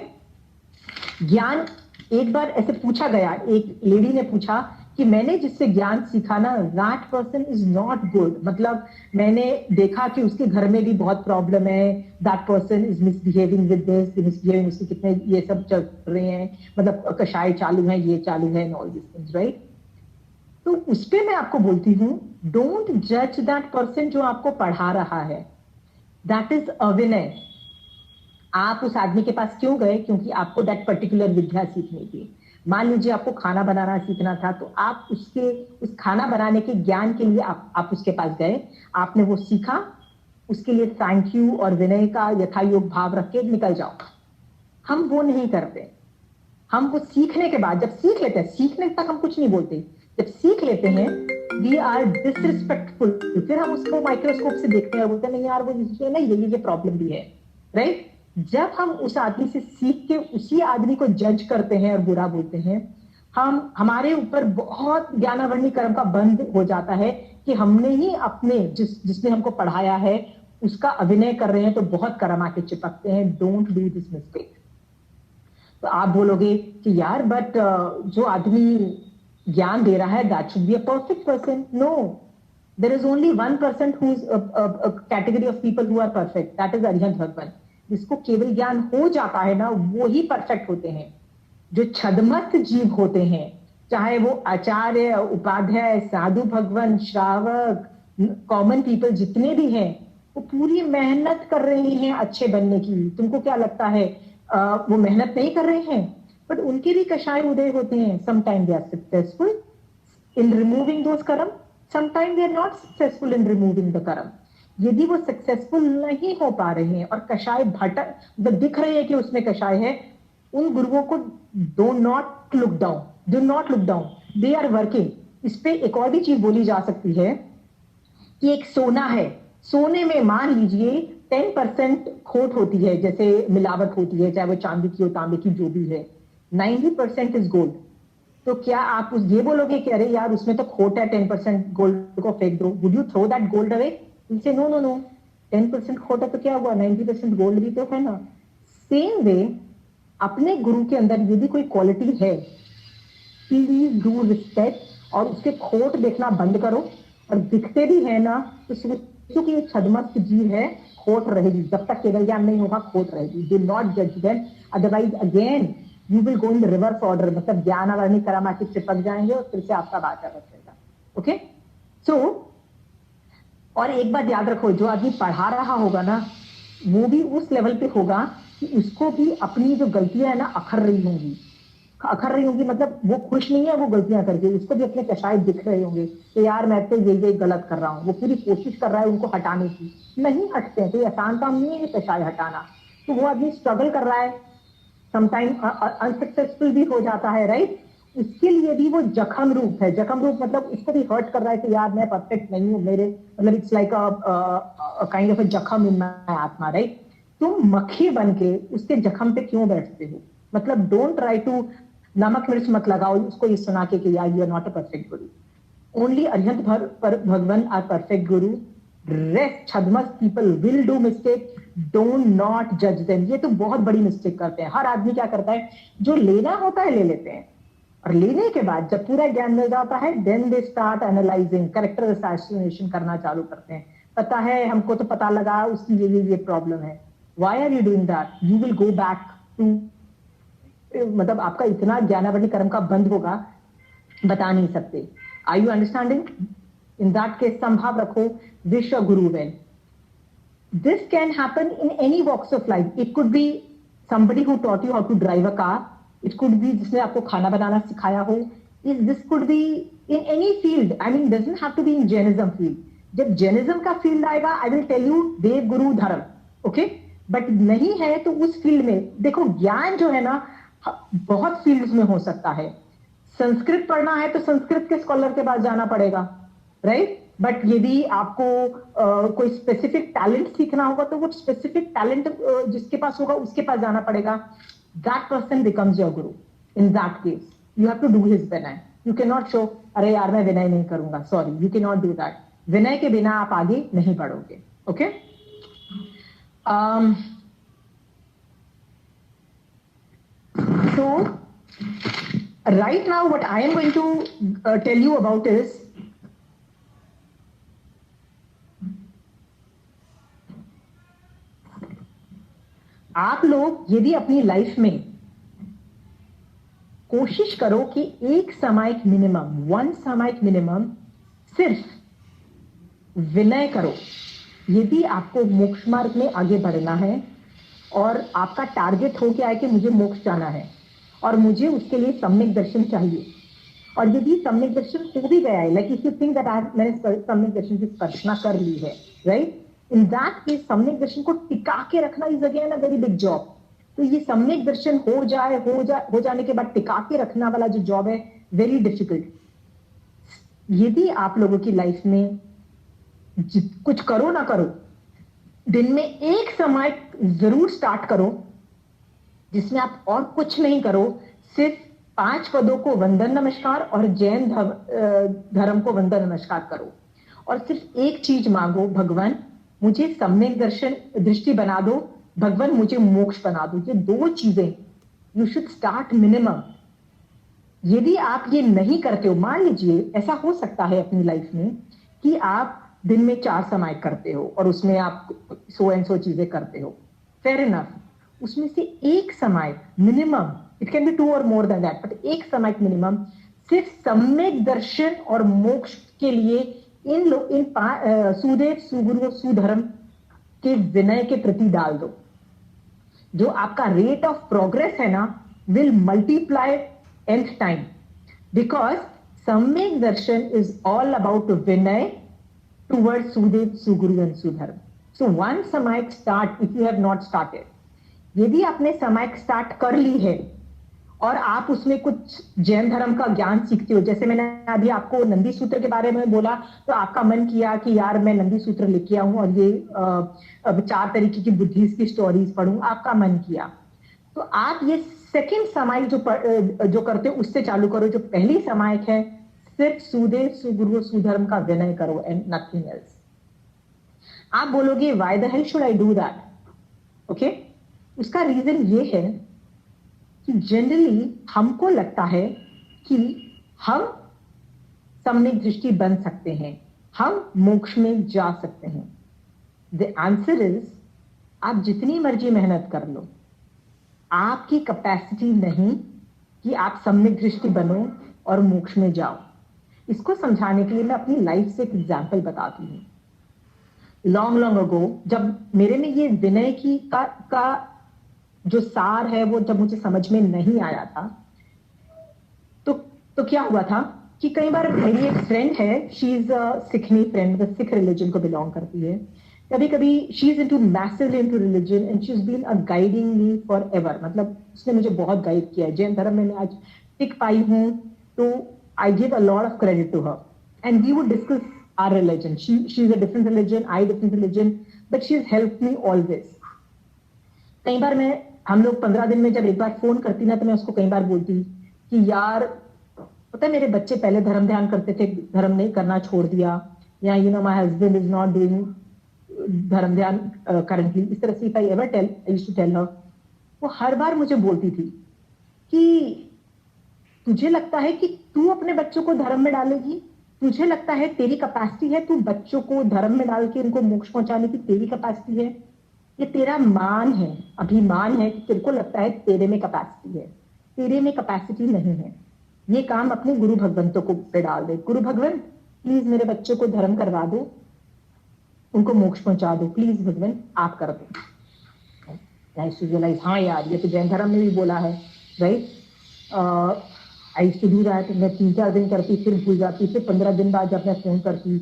A: ज्ञान एक बार ऐसे पूछा गया, एक लेडी ने पूछा कि मैंने जिससे ज्ञान सीखा ना, that person is not good, मतलब मैंने देखा कि उसके घर में भी बहुत प्रॉब्लम है, that person is misbehaving with this, misbehaving, उसके कितने ये सब चल रहे हैं, मतलब कषाय चालू है, ये चालू है, and all this things, right? तो उस पे मैं आपको बोलती हूँ, डोंट जज दैट पर्सन जो आपको पढ़ा रहा है, दैट इज अविनय। आप उस आदमी के पास क्यों गए? क्योंकि आपको दैट पर्टिकुलर विद्या सीखनी थी। मान लीजिए आपको खाना बनाना सीखना था, तो आप उसके उस खाना बनाने के ज्ञान के लिए आप उसके पास गए, आपने वो सीखा, उसके लिए थैंक यू और विनय का यथायोग भाव रख के निकल जाओ। हम वो नहीं करते। हम वो सीखने के बाद, जब सीख लेते हैं, सीखने तक हम कुछ नहीं बोलते, जब सीख लेते हैं वी आर डिसरिस्पेक्टफुल, फिर हम उसको माइक्रोस्कोप से देखते हैं और बोलते हैं नहीं यार वो नहीं, ये प्रॉब्लम भी है, राइट? जब हम उस आदमी से सीख के उसी आदमी को जज करते हैं और बुरा बोलते हैं, हम हमारे ऊपर बहुत ज्ञानावरणी कर्म का बंध हो जाता है कि हमने ही अपने जिसने हमको पढ़ाया है उसका अभिनय कर रहे हैं तो बहुत कर्म आके चिपकते हैं. Don't do this mistake. तो आप बोलोगे कि यार बट जो आदमी ज्ञान दे रहा है that should be a perfect person. No, there is only 1% who is category of people who are perfect, that is Arihant भगवान. जिसको केवल ज्ञान हो जाता है ना वो ही परफेक्ट होते हैं. जो छदमस्त जीव होते हैं, चाहे वो आचार्य, उपाध्याय, साधु, भगवान, श्रावक, कॉमन पीपल जितने भी हैं, वो पूरी मेहनत कर रहे हैं अच्छे बनने की. तुमको क्या लगता है वो मेहनत नहीं कर रहे हैं? बट उनके भी कषाय उदय होते हैं. Sometime they are successful in removing those karam, sometimes they are not successful in removing the karam. यदि वो सक्सेसफुल नहीं हो पा रहे हैं और कषाय भटक दिख रहे हैं कि उसमें कषाय है, उन गुरुओं को do not look down, do not look down, they are working. इस पे एक और भी चीज बोली जा सकती है कि एक सोना है, सोने में मान लीजिए 10% खोट होती है, जैसे मिलावट होती है, चाहे वो चांदी की हो, तांबे की, जो भी है. 90% इज गोल्ड. तो क्या आप ये बोलोगे कि अरे यार उसमें तो खोट है, 10% गोल्ड को फेंक दो? Would you throw that gold away? Say no no no, 10% खोट है तो क्या हुआ, 90% गोल्ड भी तो है ना. सेम वे अपने गुरु के अंदर यदि कोई क्वालिटी है, प्लीज डू रिस्पेक्ट और उसके खोट देखना बंद करो. और दिखते भी है ना तो सोचो कि ये छदमस्त जीव है, खोट रहेगी. जब तक केवल ज्ञान नहीं होगा खोट रहेगी. डू नॉट जज them, otherwise again you will go in the reverse order. मतलब ज्ञान और अग्नि कर्म आके चिपक जाएंगे और फिर से आपका बाचा बचेगा. ओके, सो और एक बात याद रखो, जो आदमी पढ़ा रहा होगा ना वो भी उस लेवल पे होगा कि उसको भी अपनी जो गलतियां है ना अखर रही होंगी. अखर रही होंगी मतलब वो खुश नहीं है वो गलतियां करके, उसको भी अपने कषाय दिख रहे होंगे कि यार मैं तो ये गलत कर रहा हूँ. वो पूरी कोशिश कर रहा है उनको हटाने की, नहीं हटते हैं. तो ये आसान काम नहीं है ये कषाय हटाना. तो वो आदमी स्ट्रगल कर रहा है, समटाइम अनसक्सेसफुल भी हो जाता है, राइट. उसके लिए भी वो जखम रूप है. जखम रूप मतलब उसको भी हर्ट कर रहा है कि यार मैं परफेक्ट नहीं हूँ, मेरे मतलब it's like kind of a जखम इन माय आत्मा, राइट. तुम मक्खी बन के उसके जखम पे क्यों बैठते हो? मतलब डोंट ट्राई टू, नमक मिर्च मत लगाओ उसको ये सुना के कि यार you are not a perfect guru. Only Arihant Bhagwan are perfect guru. Rest chhadmasth people will do mistake. Don't not जज देम. ये तो बहुत बड़ी मिस्टेक करते हैं. हर आदमी क्या करता है, जो लेना होता है ले लेते हैं, और लेने के बाद जब पूरा ज्ञान मिल जाता है then they start analyzing, character assassination करना चालू करते हैं. पता है हमको तो पता लगा उसकी ये प्रॉब्लम है. Why are you doing that? You will go back to, मतलब आपका इतना ज्ञानावली कर्म का बंद होगा बता नहीं सकते. Are you understanding? In that case संभाव रखो, विश्व गुरु well. This can happen in any walks of life. It could be somebody who taught you how to drive a car. It could be जिसने आपको खाना बनाना सिखाया हो. This could be in any field. I mean, doesn't have to be in Jainism field. जब Jainism का field आएगा, I will tell you देव गुरु धर्म, okay? But नहीं है तो उस फील्ड में देखो, ज्ञान जो है ना बहुत फील्ड्स में हो सकता है. संस्कृत पढ़ना है तो संस्कृत के स्कॉलर के पास जाना पड़ेगा, राइट. बट यदि आपको कोई स्पेसिफिक टैलेंट सीखना होगा तो वो स्पेसिफिक टैलेंट जिसके पास होगा उसके पास जाना पड़ेगा. That person becomes your guru. In that case you have to do his vinay. You can not show अरे यार मैं विनय नहीं करूंगा, sorry, you can not do that. विनय के बिना आप आगे नहीं बढ़ोगे. Okay, so right now what I am going to tell you about is आप लोग यदि अपनी लाइफ में कोशिश करो कि एक सामायिक मिनिमम, वन सामायिक मिनिमम सिर्फ विनय करो. यदि आपको मोक्ष मार्ग में आगे बढ़ना है और आपका टारगेट हो गया है कि मुझे मोक्ष जाना है और मुझे उसके लिए सम्यक दर्शन चाहिए, और यदि सम्यक दर्शन हो भी गया है, like if you think that मैंने सम्यक दर्शन की स्पर्शना कर ली है, राइट, इन दैट केस सम्यक दर्शन को टिका के रखना is again a very big job. तो ये सम्यक दर्शन हो जाने के बाद टिका के रखना वाला जो जॉब है वेरी डिफिकल्ट. यदि आप लोगों की लाइफ में कुछ करो ना करो, दिन में एक समय जरूर स्टार्ट करो जिसमें आप और कुछ नहीं करो, सिर्फ 5 पदों को वंदन नमस्कार और जैन धर्म को वंदन नमस्कार करो, और सिर्फ एक चीज मांगो, भगवान मुझे सम्यक दर्शन दृष्टि बना दो, भगवान मुझे मोक्ष बना दो। ये दो चीजें यू शुड स्टार्ट मिनिमम। यदि आप ये नहीं करते हो, मान लीजिए ऐसा हो सकता है अपनी लाइफ में कि आप दिन में 4 समाय करते हो और उसमें आप सो एंड सो चीजें करते हो, फेयर इनफ। उसमें से एक समय मिनिमम, इट कैन बी 2 और मोर देन दैट, बट एक समय मिनिमम सिर्फ सम्यक दर्शन और मोक्ष के लिए इन लोग सुदेव, सुगुरु और सुधर्म के विनय के प्रति डाल दो। जो आपका रेट ऑफ प्रोग्रेस है ना, will multiply nth time, because samyak darshan is all about vinay toward sudev, suguru and sudharm. So one samayik start, if you have not started, यदि आपने समायक स्टार्ट कर ली है और आप उसमें कुछ जैन धर्म का ज्ञान सीखते हो, जैसे मैंने अभी आपको नंदी सूत्र के बारे में बोला, तो आपका मन किया कि यार मैं नंदी सूत्र लेके आऊं और ये 4 तरीके की बुद्धिस्ट की स्टोरीज पढ़ूं, आपका मन किया, तो आप ये सेकंड समायक जो करते हो उससे चालू करो। जो पहली समायक है, सिर्फ सुदेव, सुगुरु, सुधर्म का विनय करो एंड नथिंग एल्स। आप बोलोगे why the hell should I do that? Okay, उसका रीजन ये है कि जनरली हमको लगता है कि हम सम्यक दृष्टि बन सकते हैं, हम मोक्ष में जा सकते हैं। द आंसर इज, आप जितनी मर्जी मेहनत कर लो, आपकी कैपेसिटी नहीं कि आप सम्यक दृष्टि बनो और मोक्ष में जाओ। इसको समझाने के लिए मैं अपनी लाइफ से एक एग्जाम्पल बताती हूँ। लॉन्ग लॉन्ग अगो, जब मेरे में ये विनय की का जो सार है वो जब मुझे समझ में नहीं आया था, तो क्या हुआ था कि कई बार, मेरी एक फ्रेंड है, she is a Sikhni friend, Sikh religion को बिलोंग करती है। कभी कभी she is into massively into religion and she is been a guiding me for ever, मतलब उसने मुझे बहुत गाइड किया है। जैन धर्म में मैं आज टिक पाई हूँ, तो I give a lot of credit to her and we would discuss our religion. She is a different religion, I different religion, but she is help me always. कई बार हम लोग 15 दिन में जब एक बार फोन करती ना, तो मैं उसको कई बार बोलती कि यार पता है मेरे बच्चे पहले धर्म ध्यान करते थे, धर्म नहीं करना छोड़ दिया, या you know my husband is not doing धर्म ध्यान करंटली। इस तरह से I ever tell, I used to tell her, वो हर बार मुझे बोलती थी कि तुझे लगता है कि तू अपने बच्चों को धर्म में डालेगी? तुझे लगता है तेरी कैपेसिटी है, तू बच्चों को धर्म में डाल के उनको मोक्ष पहुंचाने की तेरी कैपेसिटी है? ये तेरा मान है, अभिमान है कि तेरे को लगता है तेरे में कैपेसिटी है। तेरे में कैपेसिटी नहीं है। ये काम अपने गुरु भगवंतों को पे डाल दे। गुरु भगवंत प्लीज मेरे बच्चों को धर्म करवा दो, उनको मोक्ष पहुंचा दो, प्लीज भगवंत आप कर दो। रियलाइज, हाँ यार ये तो जैन धर्म में भी बोला है, right? I to do that. मैं 3-4 दिन करती, फिर भूल जाती, फिर 15 दिन बाद जब मैं फोन करती,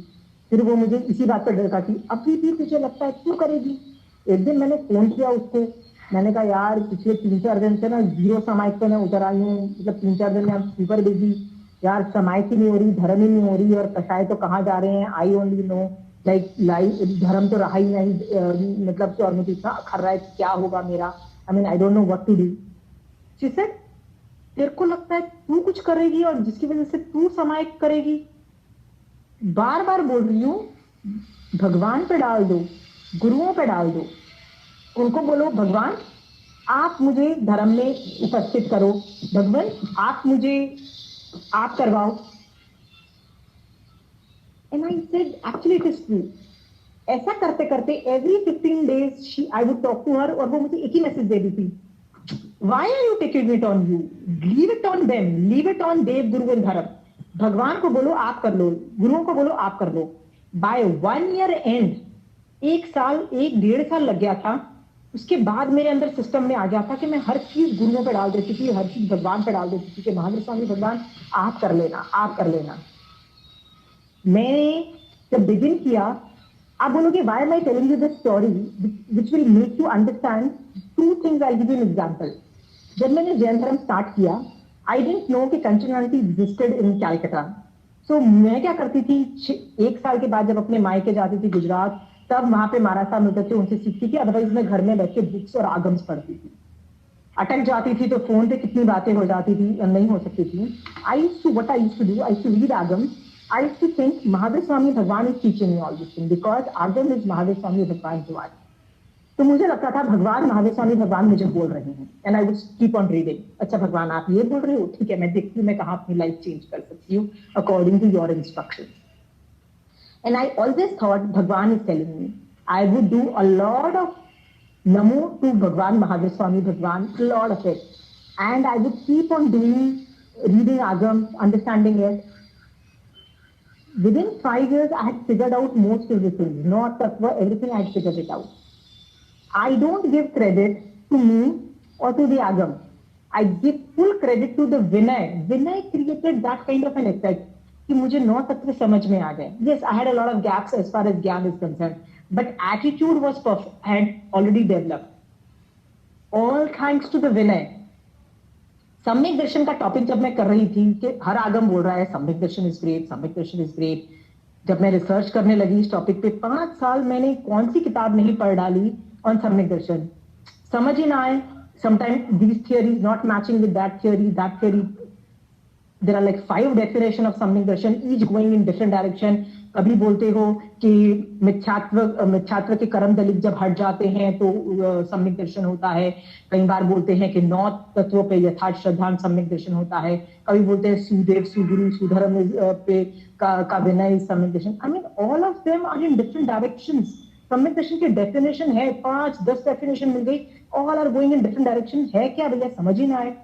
A: फिर वो मुझे इसी बात पर डरकाती, अभी भी तुझे लगता है क्यों करेगी? एक दिन मैंने फोन किया उसको, मैंने कहा यार पिछले 3-4 दिन से ना 0 समायक पे मैं उतर आई हूँ, मतलब 3-4 दिन में I'm सुपर बिजी यार, समायक ही नहीं हो रही, धर्म ही नहीं हो रही, और कसाई तो कहाँ जा रहे हैं, आई ओनली नो लाइक धर्म तो रहा ही नहीं, मतलब और मुझे इतना अखर रहा है क्या होगा मेरा, I mean I don't know what to do. She said तेरे को लगता है तू कुछ करेगी और जिसकी वजह से तू समायक करेगी? बार बार बोल रही हूँ, भगवान पे डाल दो, गुरुओं पे डाल दो, उनको बोलो भगवान आप मुझे धर्म में उपस्थित करो, भगवान आप करवाओ। And I said actually it is true. ऐसा करते करते every 15 days I would talk to her, और वो मुझे एक ही मैसेज दे दी थी, Why are you taking it on you? Leave it on them. Leave it on Dev, Guru and धर्म। भगवान को बोलो आप कर लो, गुरुओं को बोलो आप कर लो। बाय 1 year एंड, 1-1.5 साल लग गया था। उसके बाद मेरे अंदर सिस्टम में आ गया था कि मैं हर चीज गुरुओं पे डाल देती थी, हर चीज भगवान पे डाल देती थी कि महावीर स्वामी भगवान आप कर लेना, आप कर लेना। मैंने जब बिगिन किया, आप बोलोगे why am I telling you this story which will make you understand 2 things. I'll give you an example. जब मैंने जैन धर्म स्टार्ट किया, आई डेंट नो कि कंचन आंटी एग्जिस्टेड इन कैलकाटा। सो मैं क्या करती थी, 1 साल के बाद जब अपने मायके जाती थी गुजरात, तब वहां पे महाराज साहब मिलते थे, उनसे सीखती थी, अदरवाइज मैं घर में बैठ के बुक्स और आगम्स पढ़ती थी। अटक जाती थी तो फोन पे कितनी बातें हो जाती थी, नहीं हो सकती थी। I used to read Agams. I used to think Mahavir Swami Bhagwan is teaching me all this thing because Agam is Mahavir Swami Bhagwan Bhagwan. तो मुझे लगता था भगवान महावीर स्वामी भगवान मुझे बोल रहे हैं and I would keep on reading. अच्छा भगवान आप ये बोल रहे हो, ठीक है, मैं देखती हूँ मैं कहाँ अपनी लाइफ चेंज कर सकती हूँ according to your instruction. And I always thought Bhagwan is telling me I would do a lot of namo to Bhagwan Mahavir Swami Bhagwan, lot of it, and I would keep on doing reading Agam, understanding it. Within 5 years, I had figured out most of the things, not tattva, everything I had figured it out. I don't give credit to me or to the agam. I give full credit to the Vinay. Vinay created that kind of an effect कि मुझे 9 तत्व समझ में आ गए. Yes, I had a lot of gaps as far as ज्ञान is concerned, but attitude was perfect, had already developed. All thanks to the Vinay. सम्यक दर्शन का topic जब मैं कर रही थी कि हर आगम बोल रहा है सम्यक दर्शन इज ग्रेट, सम्यक दर्शन इज ग्रेट. जब मैं रिसर्च करने लगी इस टॉपिक पे 5 साल मैंने कौन सी किताब नहीं पढ़ डाली ऑन सम्यक दर्शन, समझ ही ना आए. Sometime these theories not matching with that theory. There are like 5 definition of samyak darshan, each going in different direction. कभी बोलते हो कि मिथ्यात्व के कर्म दलित जब हट जाते हैं तो सम्यक दर्शन होता है. कई बार बोलते हैं कि 9 तत्वों पे यथार्थ श्रद्धान सम्यक दर्शन होता है. कभी बोलते हैं सुदेव सुगुरु सुधर्म पे का विनय सम्यक दर्शन. I mean all of them are in different directions. सम्यक दर्शन की डेफिनेशन है 5-10 डेफिनेशन मिल गई, all are going in different direction. है क्या भैया, समझ ही ना आए.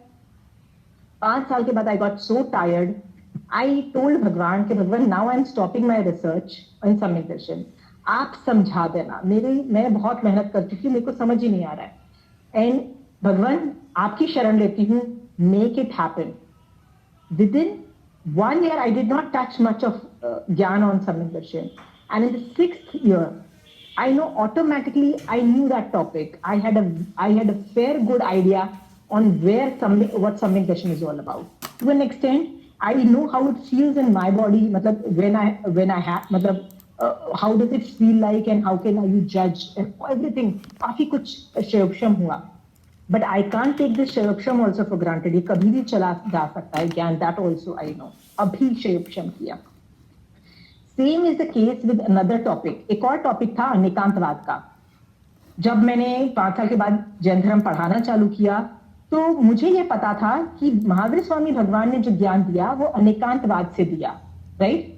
A: 5 साल के बाद I got so tired. I told भगवान कि भगवान now I'm stopping my research in सम्यक दर्शन. आप समझा देना, मैं बहुत मेहनत कर चुकी हूँ, मेरे को समझ ही नहीं आ रहा है. एंड भगवान आपकी शरण लेती हूँ, make it happen. Within 1 year I did not touch much of ज्ञान on सम्यक दर्शन, and in the 6th year I know automatically I knew that topic. I had a fair good idea on what सम्यक दर्शन is all about. To an extent I know how it feels in my body. मतलब when I have मतलब how does it feel like and how can you judge everything. काफी कुछ शयोक्षम हुआ, but I can't take this शयोक्षम also for granted. ये कभी भी चला जा सकता है ज्ञान. That also I know. अभी शयोक्षम किया. Same is the case with another topic. एक और टॉपिक था अनेकांतवाद का. जब मैंने 5 साल के बाद जैन धर्म पढ़ाना चालू किया तो मुझे ये पता था कि महावीर स्वामी भगवान ने जो ज्ञान दिया वो अनेकांतवाद से दिया, राइट.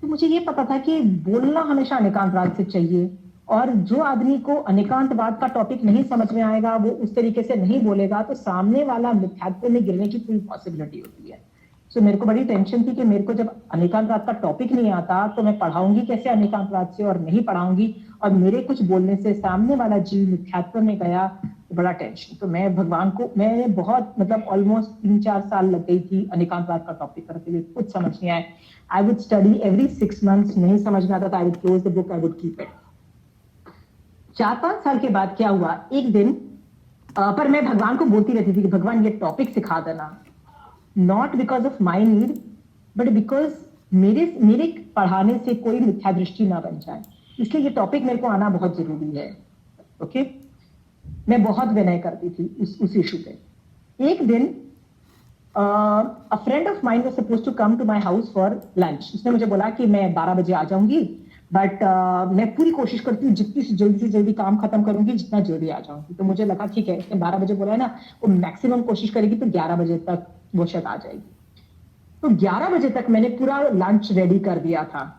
A: तो मुझे ये पता था कि बोलना हमेशा अनेकांतवाद से चाहिए, और जो आदमी को अनेकांतवाद का टॉपिक नहीं समझ में आएगा, वो उस तरीके से नहीं बोलेगा, तो सामने वाला मिथ्यात्व में गिरने की पूरी पॉसिबिलिटी होती है. सो मेरे को बड़ी टेंशन थी कि मेरे को जब अनेकांतवाद का टॉपिक नहीं आता तो मैं पढ़ाऊंगी कैसे अनेकांतवाद से, और नहीं पढ़ाऊंगी और मेरे कुछ बोलने से सामने वाला जीव मिथ्यात्व में गया, तो बड़ा टेंशन. तो मैं भगवान को, मैंने बहुत मतलब ऑलमोस्ट 3-4 साल लग गई थी अनेकांतवाद का टॉपिक करते हुए, कुछ समझ नहीं आया. I would study every 6 months, नहीं समझ में आता था, I would close the book, I would keep it. 4-5 साल के बाद क्या हुआ, एक दिन पर मैं भगवान को बोलती रहती थी कि भगवान ये टॉपिक सिखा देना, not because of my need but because मेरे पढ़ाने से कोई मिथ्या दृष्टि ना बन जाए, इसलिए ये टॉपिक मेरे को आना बहुत जरूरी है. ओके मैं बहुत विनय करती थी उस इशू पे. एक दिन a friend of mind was supposed to come to my house for lunch. उसने मुझे बोला कि मैं 12 बजे आ जाऊंगी, बट मैं पूरी कोशिश करती हूँ जितनी से जल्दी काम खत्म करूंगी, जितना जल्दी आ जाऊंगी. तो मुझे लगा ठीक है, इसने 12 बजे बोला है ना, वो मैक्सिमम कोशिश करेगी तो 11 बजे तक वो शायद आ जाएगी. तो 11 बजे तक मैंने पूरा लंच रेडी कर दिया था,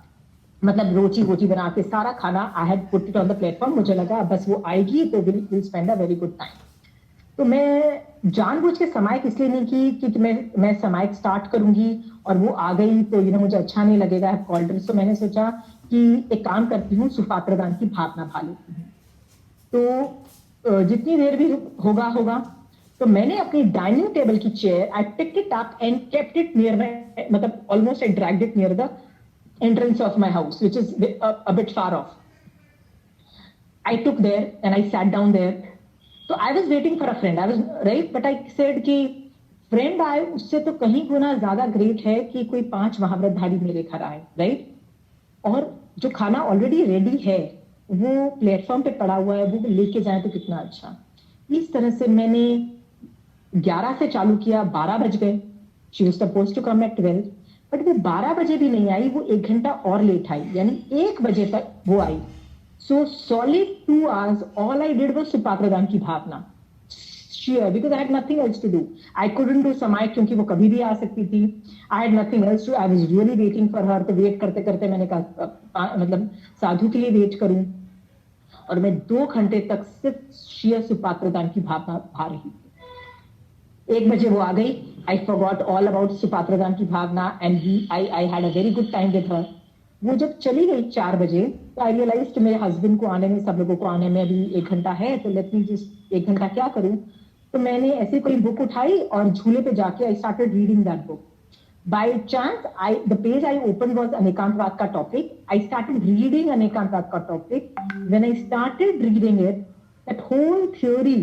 A: मतलब रोटी वोटी बना के सारा खाना I had put it on the platform. मुझे लगा बस वो आएगी तो will spend a very good time. तो मैं जानबूझ के समायक इसलिए नहीं की कि मैं समायक स्टार्ट करूंगी और वो आ गई तो मुझे अच्छा नहीं लगेगा, आई हैव कॉल्ड हर. तो मैंने सोचा कि एक काम करती हूँ, सुपात्रदान की भावना भा लेती हूँ. तो जितनी देर भी होगा. तो मैंने अपनी डाइनिंग टेबल की chair, I picked it up and kept it near my, मतलब almost I dragged it near the entrance of my house, which is a bit far off. I took there and I sat down there. So I was waiting for a friend. I was right, but I said कि friend आए उससे तो कहीं गुना ज्यादा great है कि कोई 5 महाव्रतधारी मेरे घर आए, राइट. और जो खाना ऑलरेडी रेडी है वो प्लेटफॉर्म पे पड़ा हुआ है, वो लेके जाए तो कितना अच्छा. इस तरह से मैंने 11 से चालू किया, 12 बज गए. She was supposed to come at 12. But वो 12 बजे भी नहीं आई, वो 1 घंटा और लेट आई, यानी 1 बजे तक वो आई. So solid 2 hours all I did was supatradan की भावना. Sure, because I had nothing else to do. I couldn't do समाय क्योंकि वो कभी भी आ सकती थी. I had nothing else to. I was really waiting for her. तो वेट करते करते मैंने कहा मतलब साधु के लिए वेट करूं, और मैं 2 घंटे तक सिर्फ शेयर सुपात्रदान की भावना भा रही थी. 1 बजे वो आ गई. I forgot all about supatradan की भावना and I had a very good time with her. वो जब चली गई 4 बजे, तो आई रियलाइज कि मेरे हस्बैंड को आने में, सब लोगों को आने में अभी 1 घंटा है, तो लेट मी जस्ट 1 घंटा क्या करूं. तो मैंने ऐसे कोई बुक उठाई और झूले पे जाके I started reading that book. By chance, the page I opened was Anekantvad ka topic. I started reading Anekantvad ka topic. When I started reading it, that whole theory,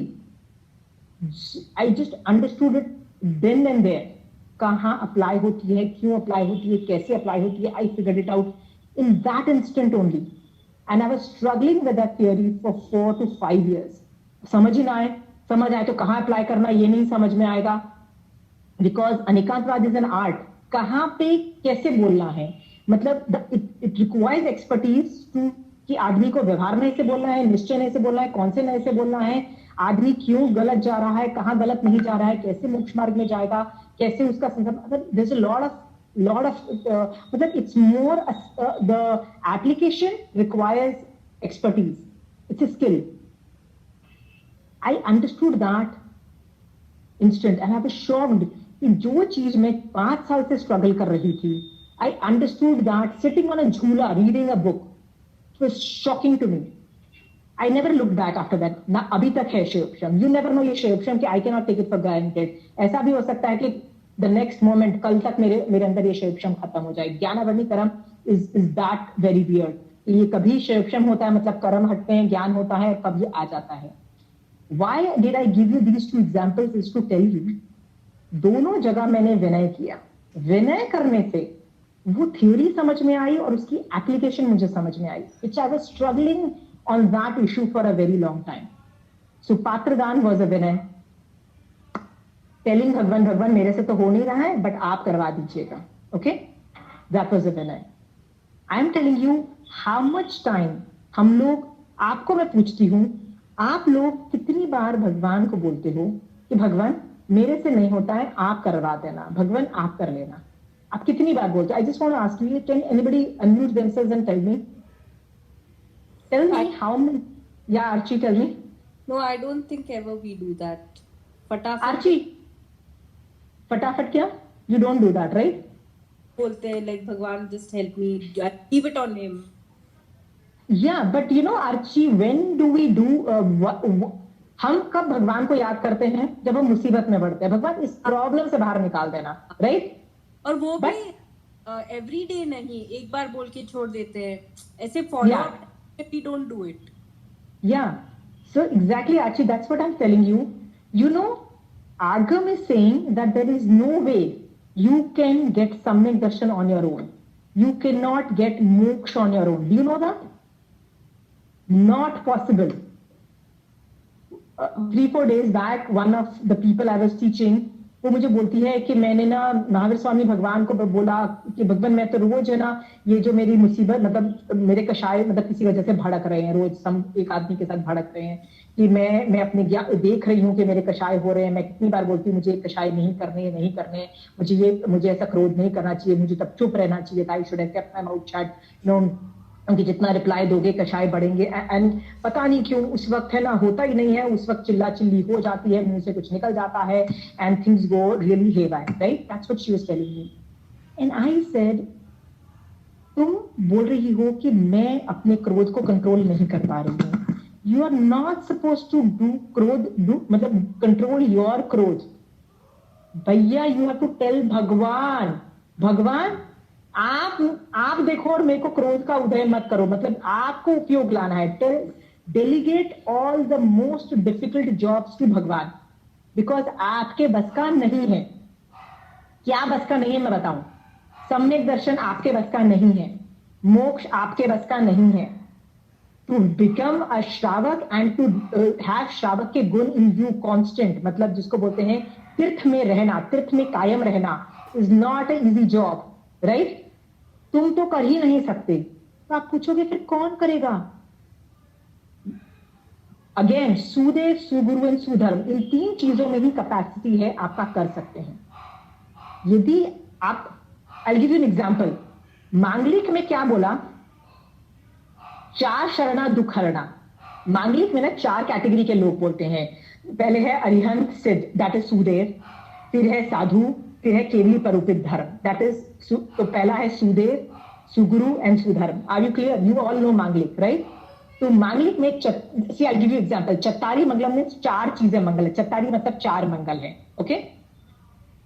A: I just understood it then and there. कहाँ apply होती है, क्यों apply होती है, कैसे apply होती है, I figured it out in that instant only. And I was struggling with that theory for 4 to 5 years. समझ ही ना आए, समझ आए तो कहाँ apply करना ये नहीं समझ में आएगा. Because Anekantvad is an art. कहाँ पे कैसे बोलना है, मतलब it requires expertise to कि आदमी को व्यवहार में ऐसे बोलना है, निश्चय में ऐसे बोलना है, कौन से नए से बोलना है, आदमी क्यों गलत जा रहा है, कहाँ गलत नहीं जा रहा है, कैसे मोक्ष मार्ग में जाएगा, कैसे उसका मतलब there's a lot of मतलब it's more the application requires expertise. It's a skill. I understood that instant and I was shocked कि जो चीज मैं 5 साल से स्ट्रगल कर रही थी, I understood that sitting on a झूला reading a book. It was shocking to me. I never looked back after that. ना अभी तक है शेयरक्षम. You never know ये शेयरक्षम कि I cannot take it for granted. ऐसा भी हो सकता है कि the next moment कल तक मेरे अंदर ये शेयरक्षम खत्म हो जाए. ज्ञानावरणी कर्म is that very weird. ये कभी शेयरक्षम होता है मतलब कर्म हटते हैं, ज्ञान होता है, कभी आ जाता है. Why did I give you these 2 examples is to tell you, दोनों जगह मैंने विनय किया. विनय करने से वो थ्योरी समझ में आई और उसकी एप्लीकेशन मुझे समझ में आई. Which I was struggling on that issue for a very long time. So पात्रदान was a Vinay. Telling भगवान मेरे से तो हो नहीं रहा है, बट आप करवा दीजिएगा. Okay? That was a Vinay. I am telling you how much time हम लोग, आपको मैं पूछती हूँ, आप लोग कितनी बार भगवान को बोलते हो कि भगवान मेरे से नहीं होता है, आप करवा देना, भगवान आप कर लेना. आप कितनी बार बोलते हो? I just want to ask you, can anybody unmute themselves and tell me how many? Yeah, Archie, tell me.
C: No, I don't think ever we do that. फटाफट
A: Archie, फटाफट क्या? You don't do that, right?
C: बोलते हैं like भगवान just help me, leave it on him.
A: Yeah, but you know, Archie, when do we do? हम कब भगवान को याद करते हैं? जब हम मुसीबत में पड़ते हैं. भगवान इस प्रॉब्लम से बाहर निकाल देना, राइट?
C: और वो भी एवरी डे नहीं, एक बार बोल के छोड़ देते हैं, ऐसे follow up we don't do it.
A: Yeah, so exactly, Archie, that's what I'm telling you. You know, Agam is saying that there is no way you can get Samyak Darshan on your own. You cannot get moksha on your own. Do you know that? Not possible. 3-4 days back, one of the people I was teaching, वो मुझे बोलती है कि मैंने ना महावीर स्वामी भगवान को बोला कि भगवान मैं तो रोज है ना, ये जो मेरी मुसीबत मतलब मेरे कषाय मतलब किसी वजह से भड़क रहे हैं, रोज एक आदमी के साथ भड़क रहे हैं कि मैं अपने देख रही हूँ कि मेरे कषाय हो रहे हैं. मैं कितनी बार बोलती हूँ मुझे कषाय नहीं करने, मुझे ऐसा क्रोध नहीं करना चाहिए, मुझे तब चुप रहना चाहिए. I should have kept my mouth shut, no, क्योंकि जितना रिप्लाई दोगे कषाय बढ़ेंगे. एंड पता नहीं क्यों उस वक्त है ना होता ही नहीं है, उस वक्त चिल्ला चिल्ली हो जाती है, मुंह से कुछ निकल जाता है and things go really haywire, right? That's what she was telling me. And I said, तुम बोल रही हो कि मैं अपने क्रोध को कंट्रोल नहीं कर पा रही हूँ. You are not suppose to do मतलब कंट्रोल योर क्रोध. भैया, यू हैव टू टेल भगवान आप देखो और मेरे को क्रोध का उदय मत करो, मतलब आपको उपयोग लाना है. Delegate all the most difficult jobs to भगवान, बिकॉज आपके बस का नहीं है. क्या बस का नहीं है मैं बताऊं? सम्यक दर्शन आपके बस का नहीं है, मोक्ष आपके बस का नहीं है. टू बिकम अ श्रावक एंड टू हैव श्रावक के गुण इन यू कॉन्स्टेंट, मतलब जिसको बोलते हैं तीर्थ में रहना, तीर्थ में कायम रहना, is not a easy job. Right? तुम तो कर ही नहीं सकते, तो आप पूछोगे फिर कौन करेगा? अगेन, सुदेव, सुगुरु एंड सुधर्म, इन 3 चीजों में ही कैपेसिटी है, आपका कर सकते हैं। यदि आप, आई गिव यू एन एग्जांपल, मांगलिक में क्या बोला? 4 शरणा दुख हरणा। मांगलिक में ना 4 कैटेगरी के लोग बोलते हैं। पहले है अरिहंत सिद्ध, दैट इज सुदेव, फिर है साधु, फिर है केवली परूपित धर्म, दैट इज, तो पहला है sudev, suguru and sudharm. Are you clear? You all know manglik, right? तो मांगलिक में see I give you example, चत्तारी मंगलम में 4 चीजें मंगल है। चत्तारी मतलब 4 मंगल है, ओके?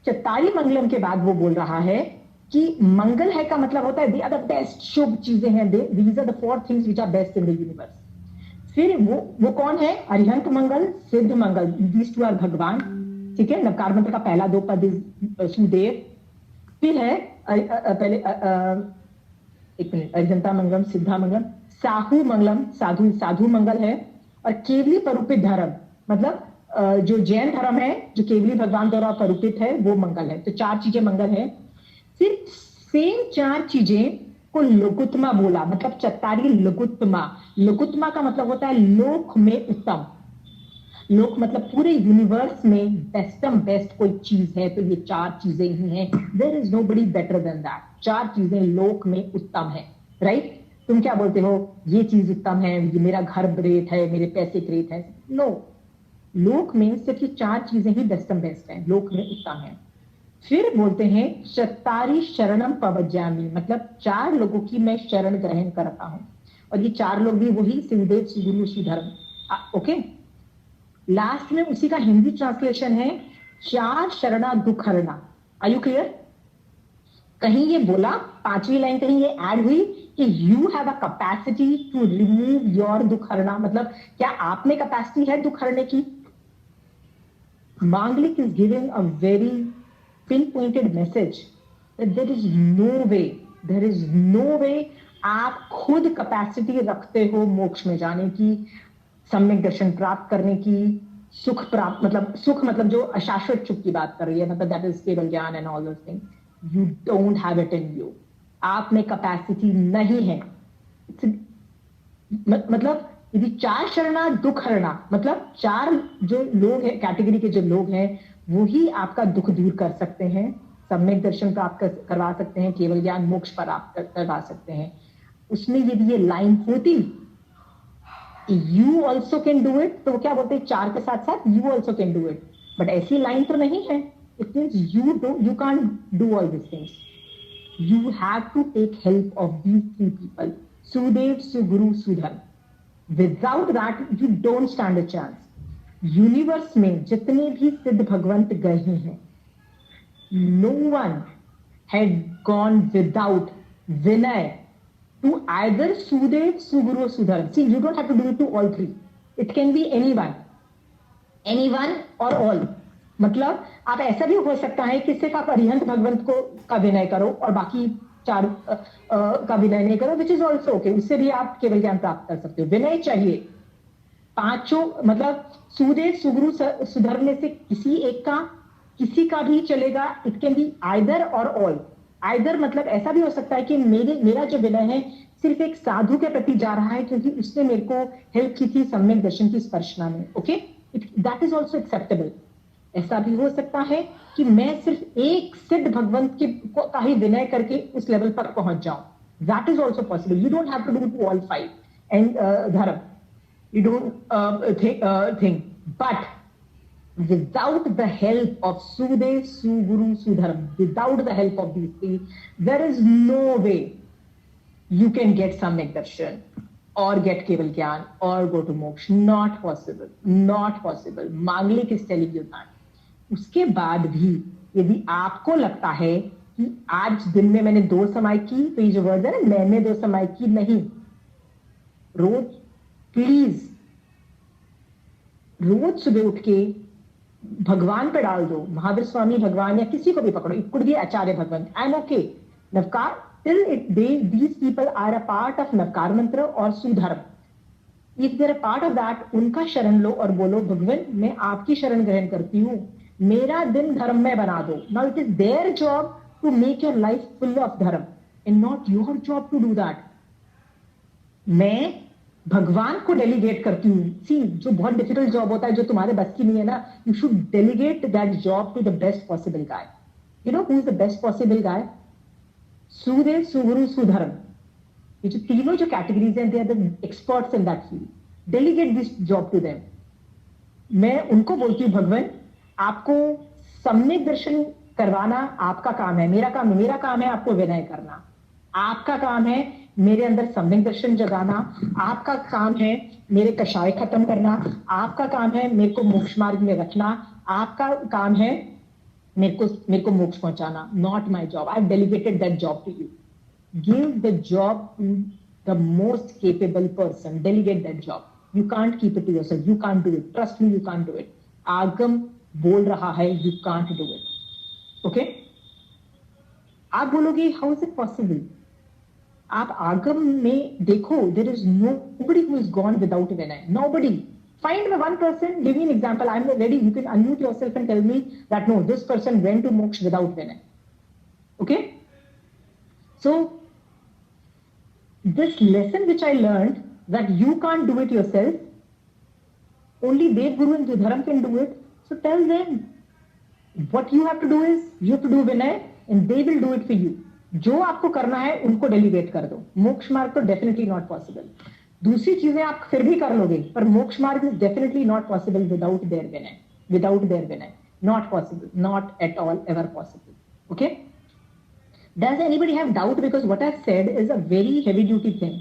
A: चत्तारी मंगलम के बाद वो बोल रहा है कि मंगल है का मतलब होता है दे आर द बेस्ट, शुभ चीजें हैं, these are the 4 things which are best in the universe. फिर वो कौन है? अरिहंत मंगल, सिद्ध मंगल, दीज 2 आर भगवान, ठीक है? नवकार मंत्र का पहला 2 पद सुदेव। फिर है पहले एक मिनट, अरिहंता मंगलम, सिद्धा मंगलम, साहू मंगलम, साधु मंगल है, और केवली परूपित धर्म मतलब जो जैन धर्म है, जो केवली भगवान द्वारा परूपित है, वो मंगल है। तो 4 चीजें मंगल है। फिर सेम 4 चीजें को लघुत्तमा बोला, मतलब चत्तारी लघुत्तमा। लघुत्तमा का मतलब होता है लोक में उत्तम। लोक मतलब पूरे यूनिवर्स में बेस्टम बेस्ट कोई चीज है तो ये 4 चीजें ही हैं। There is nobody better than that. 4 चीजें लोक में उत्तम है, राइट? तुम क्या बोलते हो? ये चीज उत्तम है, ये मेरा घर ग्रेट है, मेरे पैसे ग्रेट है। नो, लोक में सिर्फ ये 4 चीजें ही बेस्टम बेस्ट है, लोक में उत्तम है। फिर बोलते हैं चत्तारी शरणम पवज्जामि, मतलब 4 लोगों की मैं शरण ग्रहण करता हूं, और ये 4 लोग भी वही सुदेव, सुगुरु, सुधर्म, ओके? लास्ट में उसी का हिंदी ट्रांसलेशन है 4 शरणा दुख हरणा। Are you clear? कहीं ये बोला, 5वीं लाइन कहीं ये ऐड हुई कि you have a capacity to remove your दुख हरणा, मतलब क्या आप में कैपेसिटी है दुख हरने की? Manglik is giving a very pinpointed message that there is no way आप खुद कैपेसिटी रखते हो मोक्ष में जाने की, सम्यक दर्शन प्राप्त करने की, सुख प्राप्त, मतलब सुख मतलब जो अशाश्वत सुख की बात कर रही है, मतलब दैट इज केवल ज्ञान and all those things. You don't have it in you, आप में कैपेसिटी नहीं है। मतलब यदि 4 शरणा दुख हरणा, मतलब 4 जो लोग हैं, कैटेगरी के जो लोग हैं, वो ही आपका दुख दूर कर सकते हैं, सम्यक दर्शन प्राप्त करवा सकते हैं, केवल ज्ञान मोक्ष प्राप्त करवा सकते हैं। उसमें यदि ये लाइन होती you also can do it, तो क्या बोलते हैं 4 के साथ साथ you also can do it, but ऐसी लाइन तो नहीं है। It means you can't do all this things, you have to take help of these 3 people, sudev, सुगुरु, sudharm. Without that you don't stand a chance. Universe में जितने भी सिद्ध भगवंत गए हैं, no one had gone without vinay to either Sudev, Suguru or Sudharma. See, you don't have to do it to all 3. It can be anyone or all. मतलब आप ऐसा भी हो सकता है कि सिर्फ आप अरिहंत भगवंत को का विनय करो और बाकी 4 का विनय नहीं करो, which is also okay. उससे भी आप केवल ज्ञान प्राप्त कर सकते हो। विनय चाहिए 5, मतलब सुदेव, सुगुरु, सुधर्म में से किसी का भी चलेगा। इट कैन बी आइदर और ऑल। आइदर मतलब ऐसा भी हो सकता है कि मेरा जो विनय है सिर्फ एक साधु के प्रति जा रहा है क्योंकि उसने मेरे को हेल्प की थी सम्यक दर्शन की स्पर्शना में, okay? That is also acceptable. ऐसा भी हो सकता है कि मैं सिर्फ एक सिद्ध भगवंत का ही विनय करके उस लेवल पर पहुंच जाऊं। That is also possible. You don't have to do to all 5 and dharma, you don't think, but without the help of Sudev, Suguru, Sudharma, without the help of these 3, there is no way you can get Samyak Darshan or get Keval Gyan or go to Moksha. Not possible. Not possible. Manglik is telling you that. उसके बाद भी यदि आपको लगता है कि आज दिन में मैंने 2 समाय की, तो ये जो वर्ड है ना, मैंने 2 समाय की, नहीं, रोज सुबह उठ के भगवान पे डाल दो, महावीर स्वामी भगवान या किसी को भी पकड़ो, it could be Acharya Bhagwant, I am okay. Navkar till these people are a part of Navkar mantra और sudharm. If there a part of that, उनका शरण लो और बोलो भगवान मैं आपकी शरण ग्रहण करती हूँ, मेरा दिन धर्म में बना दो। Now it is their job to make your life full of dharma and not your job to do that. मैं भगवान को डेलीगेट करती हूँ. सी, जो बहुत डिफिकल्ट जॉब होता है, जो तुम्हारे बस की नहीं है ना, you should delegate that job to the best possible guy. You know who is the best possible guy? सुदेव, सुगुरु, सुधर्म. ये जो तीनों जो कैटेगरीज हैं, they are the experts in that field. Delegate this job to them. मैं उनको बोलती हूँ, भगवान आपको सम्यक दर्शन करवाना आपका काम है, मेरा काम है आपको विनय करना. आपका काम है मेरे अंदर सम्यक दर्शन जगाना. आपका काम है मेरे कषाय खत्म करना. आपका काम है मेरे को मोक्ष मार्ग में रखना. आपका काम है मेरे को मोक्ष पहुंचाना. Not my job. I have delegated that job to you. Give the job to the most capable person. Delegate that job. You can't keep it to yourself. You can't do it. Trust me, you can't do it. आगम बोल रहा है, you can't do it. Okay? आप बोलोगे, how is it possible? आप आगम में देखो, there is nobody who is gone without Vinay. Nobody. Find me one person, give me an example. I'm ready. You can unmute yourself and tell me that no, this person went to moksha without Vinay. Okay? So, this lesson which I learned, that you can't do it yourself, only Dev Guru and Dharma can do it. So tell them what you have to do is you have to do Vinay and they will do it for you. जो आपको करना है उनको delegate कर दो. मोक्ष मार्ग तो डेफिनेटली नॉट पॉसिबल. दूसरी चीजें आप फिर भी कर लोगे, पर मोक्ष मार्ग is definitely not possible without their Vinay. Without their Vinay not possible. Not at all ever possible. Okay? Does anybody have doubt? Because what I've said is a very heavy duty thing.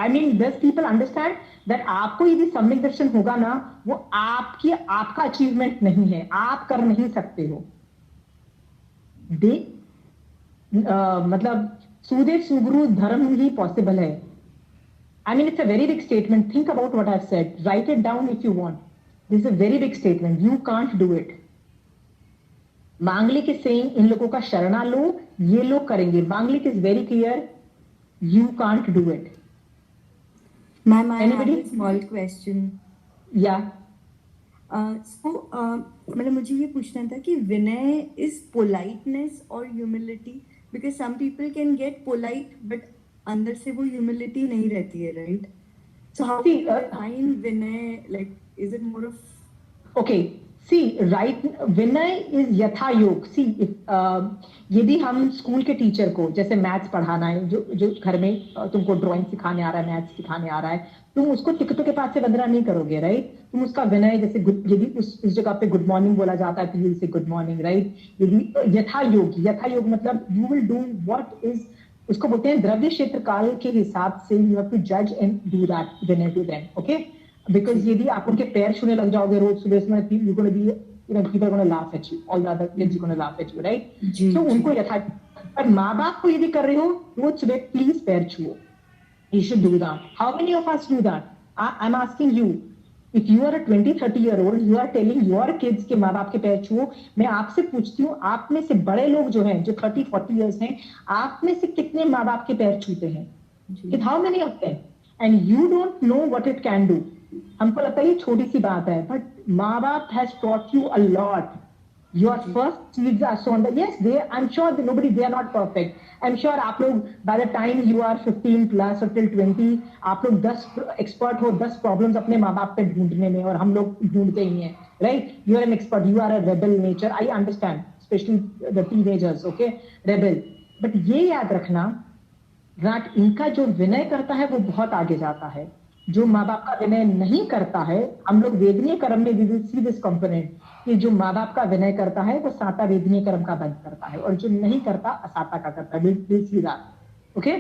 A: I mean, does people understand that आपको यदि सम्यक दर्शन होगा ना, वो आपका achievement नहीं है. आप कर नहीं सकते हो. मतलब सुदेव, सुगुरु, धर्म ही पॉसिबल है. I mean, it's a very big statement. Think about what I've said. Write it down if you want. This is a very big statement. You can't do it. मांगलिक is saying, इन लोगों का शरणा लो, ये लोग करेंगे. मांगलिक is very clear. You can't do it.
D: Ma'am, I
A: Anybody?
D: have a small question.
A: Yeah.
D: मतलब मुझे ये पूछना था कि विनय is politeness or humility? Because some people can get polite, but अंदर से वो humility नहीं रहती है, right? So how do you define Vinay? Like, is it more of?
A: Okay. See, right, Vinay is यथा योग. See, यदि हम स्कूल के टीचर को जैसे मैथ्स पढ़ाना है, जो घर में तुमको ड्राइंग सिखाने आ रहा है, मैथ्स सिखाने आ रहा है, तुम उसको टिकटों के पास से वंदना नहीं करोगे, राइट? तुम उसका विनय, जैसे यदि उस जगह पे गुड मॉर्निंग बोला जाता है तो you will say good morning, right? यदि यथा योग मतलब you will do what is, उसको बोलते हैं द्रव्य क्षेत्र काल के हिसाब से यू हैव टू जज एंड डू दैट विनय टू देम. ओके? बिकॉज यदि आप उनके पैर छूने लग जाओगे रोज सुबह में, you gonna be, you know, people are going to laugh at you. All the other kids are going to laugh at you, right? So उनको यथा, पर माँ बाप को यदि कर रहे हो, रोज सुबह प्लीज पैर छुओ. You should do that. How many of us do that? I'm asking you. If you are a 20-30-year-old, you are telling your kids के माँ बाप के पैर छुओ. मैं आपसे पूछती हूँ, आप में से बड़े लोग जो हैं, जो 30-40 years हैं, आप में से कितने माँ बाप के पैर छूते हैं? How many of them? And you don't know what it can do. हमको लगता है ये छोटी सी बात है, but माँ बाप has taught you a lot. Your first seeds are sown. Yes, I'm sure that they are not perfect. I'm sure आप लोग by the time you are 15 plus or till 20, आप लोग 10 expert हो, 10 problems अपने माँ बाप पे ढूंढने में, और हम लोग ढूंढते ही हैं, right? You are an expert. You are a rebel nature. I understand, especially the teenagers, okay? Rebel. But ये याद रखना that इनका जो विनय करता है वो बहुत आगे जाता है. जो माँ बाप का विनय नहीं करता है, हम लोग वेदनीय कर्म में we will see this component, कि जो माँ बाप का विनय करता है वो साता वेदनीय कर्म का बंद करता है, और जो नहीं करता असाता का करता है. we'll see that. ओके?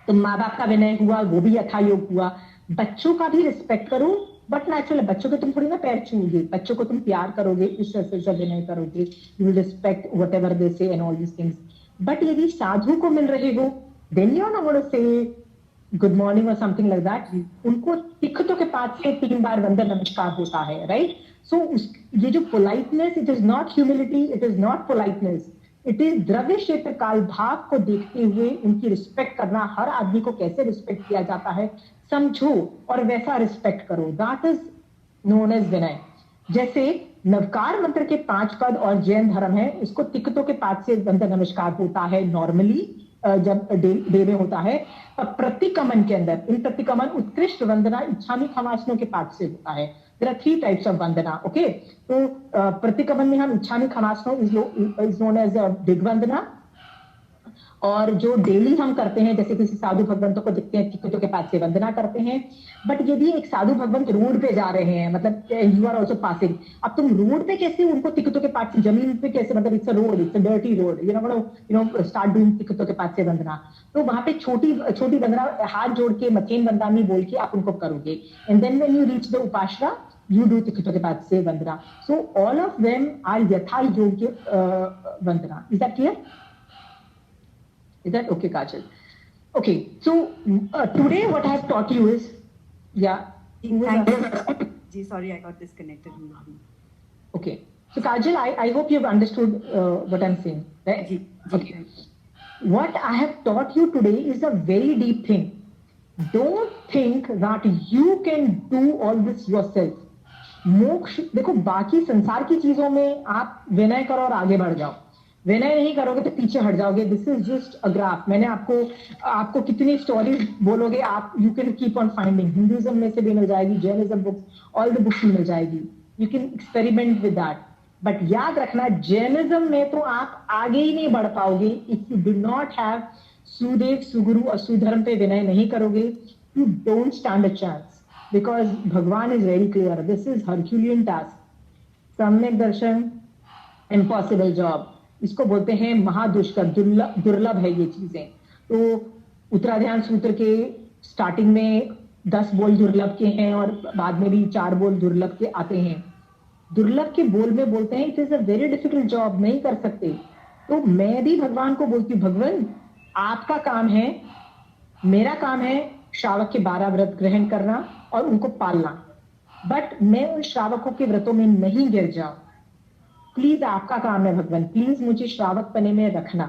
A: तो माँ बाप का विनय हुआ, वो भी यथा योग हुआ. बच्चों का भी रिस्पेक्ट करो, बट नेचुरल, बच्चों को तुम थोड़ी ना पैर छूओगे, बच्चों को तुम प्यार करोगे, इस तरह से विनय करोगे, you will respect whatever they say and all these things. But यदि साधु को मिल रहे हो, then you are not going to say good morning और समथिंग लाइक दैट. उनको तिखतों के पास से 3 बार वंदन नमस्कार होता है, राइट? सो ये जो politeness, it is not humility, it is not politeness, it is द्रव्य क्षेत्र काल भाव को देखते हुए उनकी रिस्पेक्ट करना. हर आदमी को कैसे रिस्पेक्ट किया जाता है समझो और वैसा रिस्पेक्ट करो. दैट इज नोन एज विनय. जैसे नवकार मंत्र के 5 पद और जैन धर्म है, इसको तिक्तों के पाठ से वंदन नमस्कार होता है नॉर्मली जब डे में होता है। पर प्रतिकमन के अंदर, इन प्रतिकमन उत्कृष्ट वंदना इच्छामी खमासनों के पाठ से होता है। देयर आर 3 टाइप्स ऑफ वंदना, ओके। तो प्रतिकमन में हम इच्छामी खमासनों इज नोन एज बिग वंदना, और जो डेली हम करते हैं, जैसे किसी साधु भगवंतों को देखते हैं तिक्तों के पाठ से वंदना करते हैं। बट यदि एक साधु भगवंत रोड पे जा रहे हैं, मतलब यू आर ऑल्सो पासिंग, अब तुम रोड पे कैसे उनको तिक्तों के पाठ से, जमीन पे कैसे, मतलब it's a road, it's a dirty road, you know start doing तिक्तों के पाठ से वंदना। तो वहां पे छोटी छोटी वंदना हाथ जोड़ के मथेन वंदामी बोल के आप उनको करोगे, and then when you reach the उपासना you do तिक्तों के पाठ से वंदना। So all of them are यथा योग्य वंदना। Is that clear? Is that okay, Kajal? Okay, so today what I have taught you is, yeah.
D: Thank you. Ji, sorry, I got disconnected.
A: Okay, so Kajal, I hope you have understood what I'm saying, right?
D: Ji,
A: okay. What I have taught you today is a very deep thing. Don't think that you can do all this yourself. मोक्ष देखो, बाकी संसार की चीजों में आप विनय करो और आगे बढ़ जाओ, विनय नहीं करोगे तो पीछे हट जाओगे। This is just a graph. मैंने आपको कितनी स्टोरीज बोलोगे आप, you can keep on finding. Hinduism में से भी मिल जाएगी, Jainism books, all the books मिल जाएगी, you can experiment with that. But याद रखना, जैनिज्म में तो आप आगे ही नहीं बढ़ पाओगे if you do not have सुदेव, सुगुरु और सुधर्म पे विनय नहीं करोगे, you don't stand a chance. Because Bhagwan is very clear. This is Herculean task. सम्यक दर्शन, impossible job. इसको बोलते हैं महादुष्कर, दुर्लभ है ये चीजें। तो उत्तराध्यान सूत्र के स्टार्टिंग में 10 बोल दुर्लभ के हैं और बाद में भी 4 बोल दुर्लभ के आते हैं। दुर्लभ के बोल में बोलते हैं it is a very difficult job, नहीं कर सकते। तो मैं भी भगवान को बोलती हूँ, भगवान आपका काम है, मेरा काम है श्रावक के 12 व्रत ग्रहण करना और उनको पालना, बट मैं उन श्रावकों के व्रतों में नहीं गिर जाऊं। प्लीज आपका काम है भगवान, प्लीज मुझे श्रावक पने में रखना।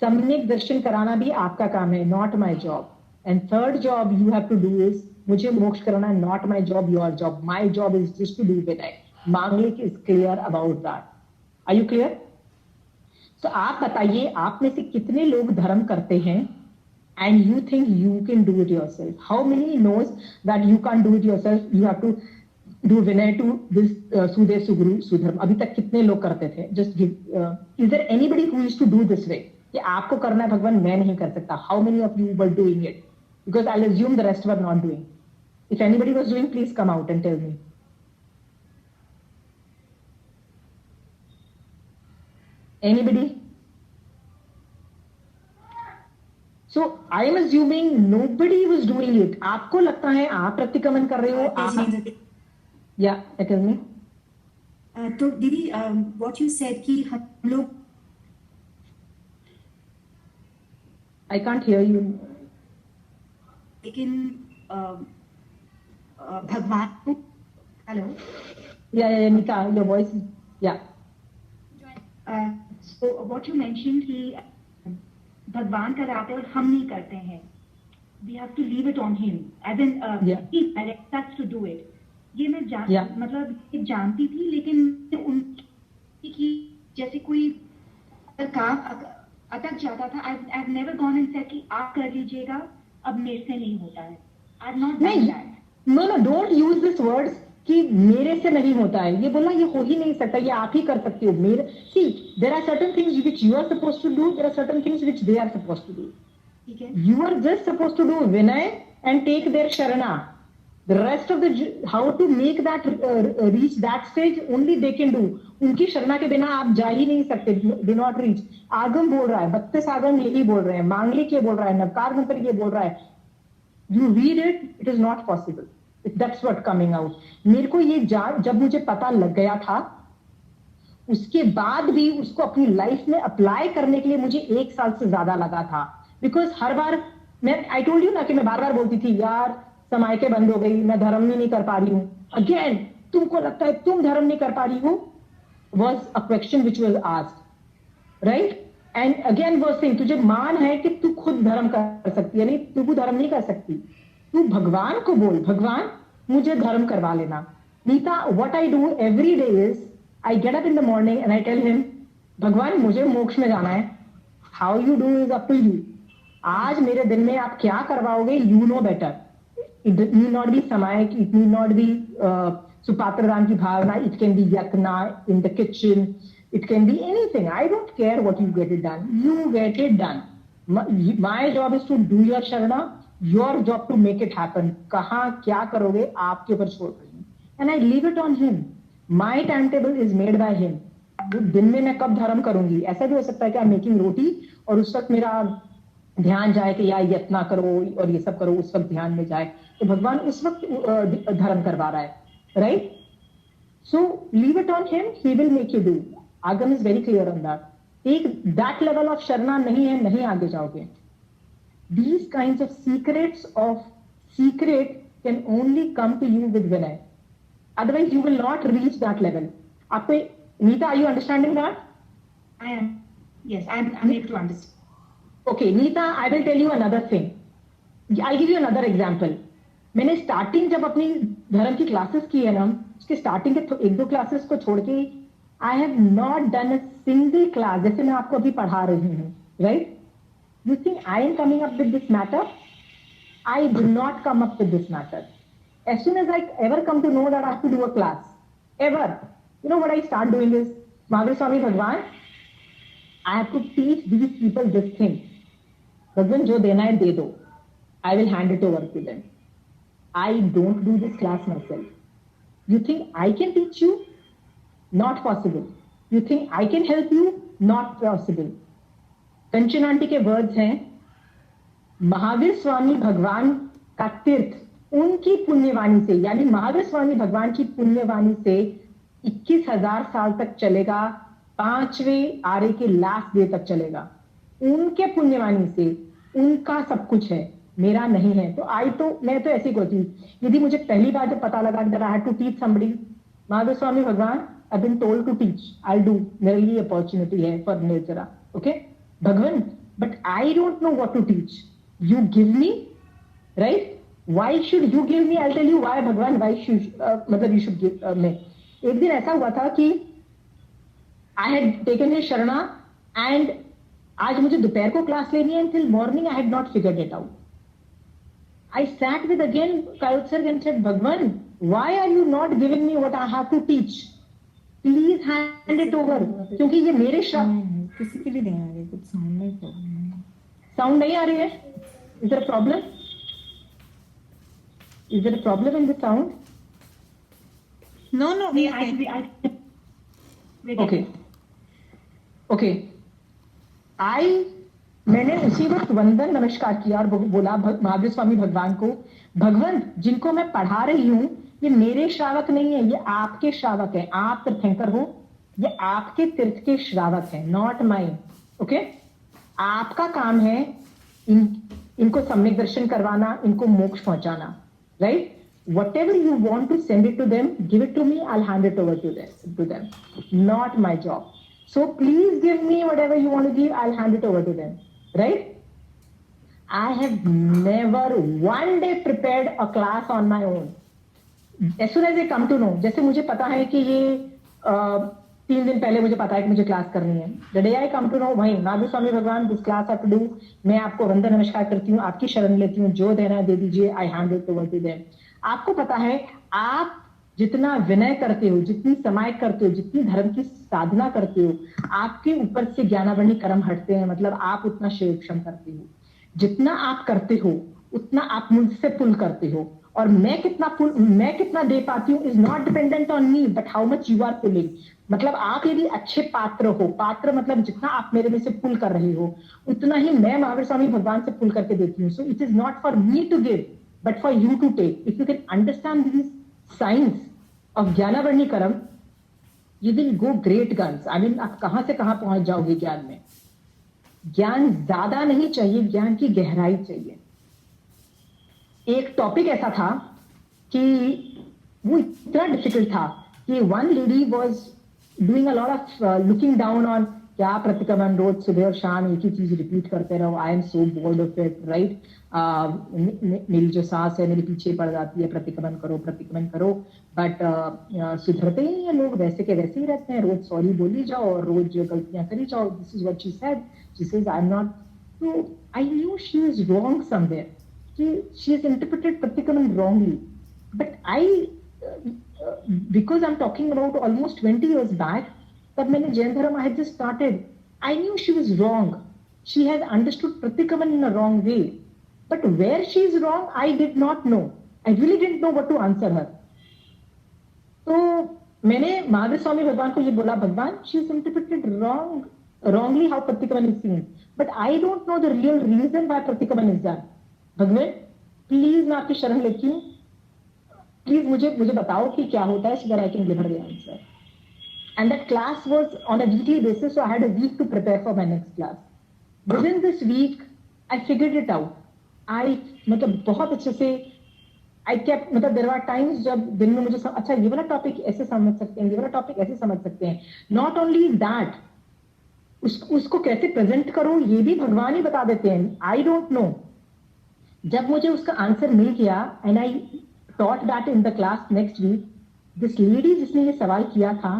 A: सम्यक दर्शन कराना भी आपका काम है, not my job. And third job you have to do is, मुझे मोक्ष कराना, not my job, your job. My job is just to do विनय। Manglik is clear about that. Are you clear? तो आप बताइए, आप में से कितने लोग धर्म करते हैं and you think you can do it yourself? How many knows that you can't do it yourself? You have to do vinay to this Sudev, Suguru, Sudharma. अभी तक कितने लोग करते थे? Just give. Is there anybody who used to do this way? कि आपको करना है भगवान, मैं नहीं कर सकता. How many of you were doing it? Because I'll assume the rest were not doing. If anybody was doing, please come out and tell me. Anybody? So I am assuming nobody was doing it. आपको लगता है आप प्रतिक्रमण कर रहे हो? आप या tell me.
E: तो दीदी what you said कि हम लोग,
A: I can't hear you.
E: लेकिन भगवान को, hello,
A: Yeah, Nika, your voice is, yeah.
E: So what you mentioned कि भगवान कराते और हम नहीं करते हैं, we have to leave it on him, as in
A: Yeah.
E: he directs us to do it. ये मैं
A: Yeah.
E: मतलब ये जानती थी, लेकिन उनकी कि जैसे कोई अगर काम अटक जाता था, I've never gone and said कि आप कर लीजिएगा, अब मेरे से नहीं होता है. I've not done
A: नहीं,
E: that.
A: no, don't use this words कि मेरे से नहीं होता है। ये बोलना, ये हो ही नहीं सकता, ये आप ही कर सकते हो। मेरे, see, there are certain things which you are supposed to do, there are certain things which they are supposed to do.
E: ठीक है.
A: You are just supposed to do vinay and take their sharana. The rest of the, how to make that reach that stage, only they can do. उनकी शरणा के बिना आप जा ही नहीं सकते, do not reach. आगम बोल रहा है, 32 आगम यही बोल रहे हैं, मांगलिक ये बोल रहा है, नवकार मंत्र ये बोल रहा है. You read it, it is not possible. That's what coming out. मेरे को ये जब मुझे पता लग गया था, उसके बाद भी उसको अपनी लाइफ में अप्लाई करने के लिए मुझे 1 साल से ज्यादा लगा था। बिकॉज हर बार मैं, आई टोल्ड यू ना कि मैं बार बार बोलती थी, यार समय के बंद हो गई, मैं धर्म ही नहीं कर पा रही हूँ। अगेन तुमको लगता है तुम धर्म नहीं कर पा रही हो, was a question which was asked, right? And again वो सिंह, तुझे मान है कि तू खुद धर्म कर सकती है, नहीं तू धर्म नहीं कर सकती, तू भगवान को बोल, भगवान मुझे धर्म करवा लेना। Nita, what I do every day is I get up in the morning and I tell him, भगवान मुझे मोक्ष में जाना है. How you do is up to you. आज मेरे दिन में आप क्या करवाओगे, you know better. It need not be सामायिक, it need not be सुपात्रदान की भावना. It can be yakna in the kitchen. It can be anything. I don't care what you get it done. You get it done. My job is to do your sharana. Your job to make it happen. कहाँ क्या करोगे आपके ऊपर छोड़ रही हूँ. And I leave it on him. My timetable is made by him. दिन में मैं कब धर्म करूंगी. ऐसा भी हो सकता है कि I'm making रोटी और उस वक्त मेरा ध्यान जाए कि यार यत्ना करो और ये सब करो, उस वक्त ध्यान में जाए तो भगवान उस वक्त धर्म करवा रहा है. Right. So leave it on him. He will make you do. Agam is very clear on that. एक दैट लेवल ऑफ शरणा नहीं है, नहीं आगे जाओगे. These kinds of secret can only come to you with Vinay. Otherwise, you will not reach that level. आपको, Neeta, are you understanding that?
E: I am. Yes, I'm able to understand.
A: Okay, Neeta, I will tell you another thing. I'll give you another example. मैंने starting जब अपनी धर्म की classes की है ना, उसके स्टार्टिंग के एक दो क्लासेस को छोड़ के I have not done a single class. जैसे मैं आपको अभी पढ़ा रही हूँ, right? You think I am coming up with this matter? I do not come up with this matter. As soon as I ever come to know that I have to do a class, ever, you know what I start doing is, Mahaveer Swami Bhagwan, I have to teach these people this thing. Bhagwan, jo dena hai de do. I will hand it over to them. I don't do this class myself. You think I can teach you? Not possible. You think I can help you? Not possible. Kanchan aunty के words हैं, महावीर स्वामी भगवान का तीर्थ उनकी पुण्यवाणी से, यानी महावीर स्वामी भगवान की पुण्यवाणी से 21,000 साल तक चलेगा. 5वें आर्य के लास्ट डे तक चलेगा. उनके पुण्यवाणी से उनका सब कुछ है, मेरा नहीं है. तो मैं तो ऐसी कहती हूँ, यदि मुझे पहली बार जब पता लगा that I had to teach somebody, Mahavir Swami भगवान, I've been told to teach, I'll do. मेरे लिए अपॉर्चुनिटी है for nature. Okay Bhagwan, but I don't know what to teach. You give me, right? Why should you give me? I'll tell you why, Bhagwan. Why should मतलब you should give me. एक दिन ऐसा हुआ था कि I had taken his sharana and आज मुझे दोपहर को क्लास लेनी है. Until morning I had not figured it out. I sat with again Kautsar and said, Bhagwan, why are you not giving me what I have to teach? Please hand it over. क्योंकि ये मेरे
D: किसी के लिए नहीं आ रही, कुछ साउंड नहीं प्रॉब्लम.
A: साउंड नहीं आ रही है. Is there a problem? Is there a problem in the sound?
D: No,
A: okay. मैंने उसी वक्त वंदन नमस्कार किया और बोला महावीर स्वामी भगवान को, भगवान जिनको मैं पढ़ा रही हूँ ये मेरे श्रावक नहीं है, ये आपके श्रावक है. आप तीर्थंकर हो, ये आपके तीर्थ के श्रावक हैं, नॉट माइन. ओके. आपका काम है इनको सम्यक दर्शन करवाना, इनको मोक्ष पहुंचाना. Right. Whatever you want to send it to them, give it to me. I'll hand it over to them. Not my job. So please give me whatever you want to give. I'll hand it over to them. Right? I have never one day prepared a class on my own. As soon as I come to know, जैसे मुझे पता है कि ये 3 दिन पहले मुझे पता है कि मुझे क्लास करनी है. The day I come to know, वही महावीर स्वामी भगवान, this class I have to do. मैं आपको वंदन नमस्कार करती हूँ, आपकी शरण लेती हूँ, जो देना है दे दीजिए. I hand it over to them. आपको पता है, आप जितना विनय करते हो, जितनी समाय करते हो, जितनी धर्म की साधना करते हो, आपके ऊपर से ज्ञानावरणी कर्म हटते हैं. मतलब आप उतना शिवक्षम करते हो. जितना आप करते हो उतना आप मुझसे पुल करते हो. और मैं कितना दे पाती हूँ is not dependent on me, but how much you are pulling. मतलब आप यदि अच्छे पात्र हो, पात्र मतलब जितना आप मेरे में से पुल कर रहे हो, उतना ही मैं महावीर स्वामी भगवान से पुल करके देती हूँ. So it is not for me to give, but for you to take. If you can understand these signs of ज्ञानावरणी कर्म, you will go great guns. I mean, आप कहां से कहां पहुंच जाओगे ज्ञान में. ज्ञान ज्यादा नहीं चाहिए, ज्ञान की गहराई चाहिए. एक टॉपिक ऐसा था कि वो इतना डिफिकल्ट था कि one lady was doing a lot of looking down on क्या प्रतिक्रमण रोज सुबह और शाम एक ही चीज रिपीट करते रहो, I am so board of it, right. मेरी जो सास है मेरे पीछे पड़ जाती है, प्रतिक्रमण करो, बट सुधरते ही ये लोग, वैसे के वैसे ही रहते हैं, रोज सॉरी बोली जाओ और रोज गलतियां करी जाओ। This is what she said, she says I am not. तो I knew she is wrong somewhere, she has interpreted Pratikaman wrongly. But because I'm talking about almost 20 years back, तब मैंने जैन धर्म I had just started. I knew she was wrong. She has understood Pratikaman in a wrong way. But where she is wrong, I did not know. I really didn't know what to answer her. तो मैंने महावीर स्वामी भगवान को ये बोला, भगवान, she has interpreted wrongly how Pratikaman is seen. But I don't know the real reason why Pratikaman is done. भगवान please मैं आपकी शरण लेती हूँ, प्लीज मुझे बताओ कि क्या होता है, so that I can give her the answer. And that class was on a weekly basis, so I had a week to prepare for my next class. Within this week, I figured it out. मतलब बहुत अच्छे से मतलब there were times जब दिन में मुझे अच्छा ये वाला टॉपिक ऐसे समझ सकते हैं, ये वाला टॉपिक ऐसे समझ सकते हैं. Not only that, उसको कैसे प्रेजेंट करो ये भी भगवान ही बता देते हैं. I don't know. जब मुझे उसका आंसर मिल गया and I taught that in the class next week, this lady जिसने ये सवाल किया था,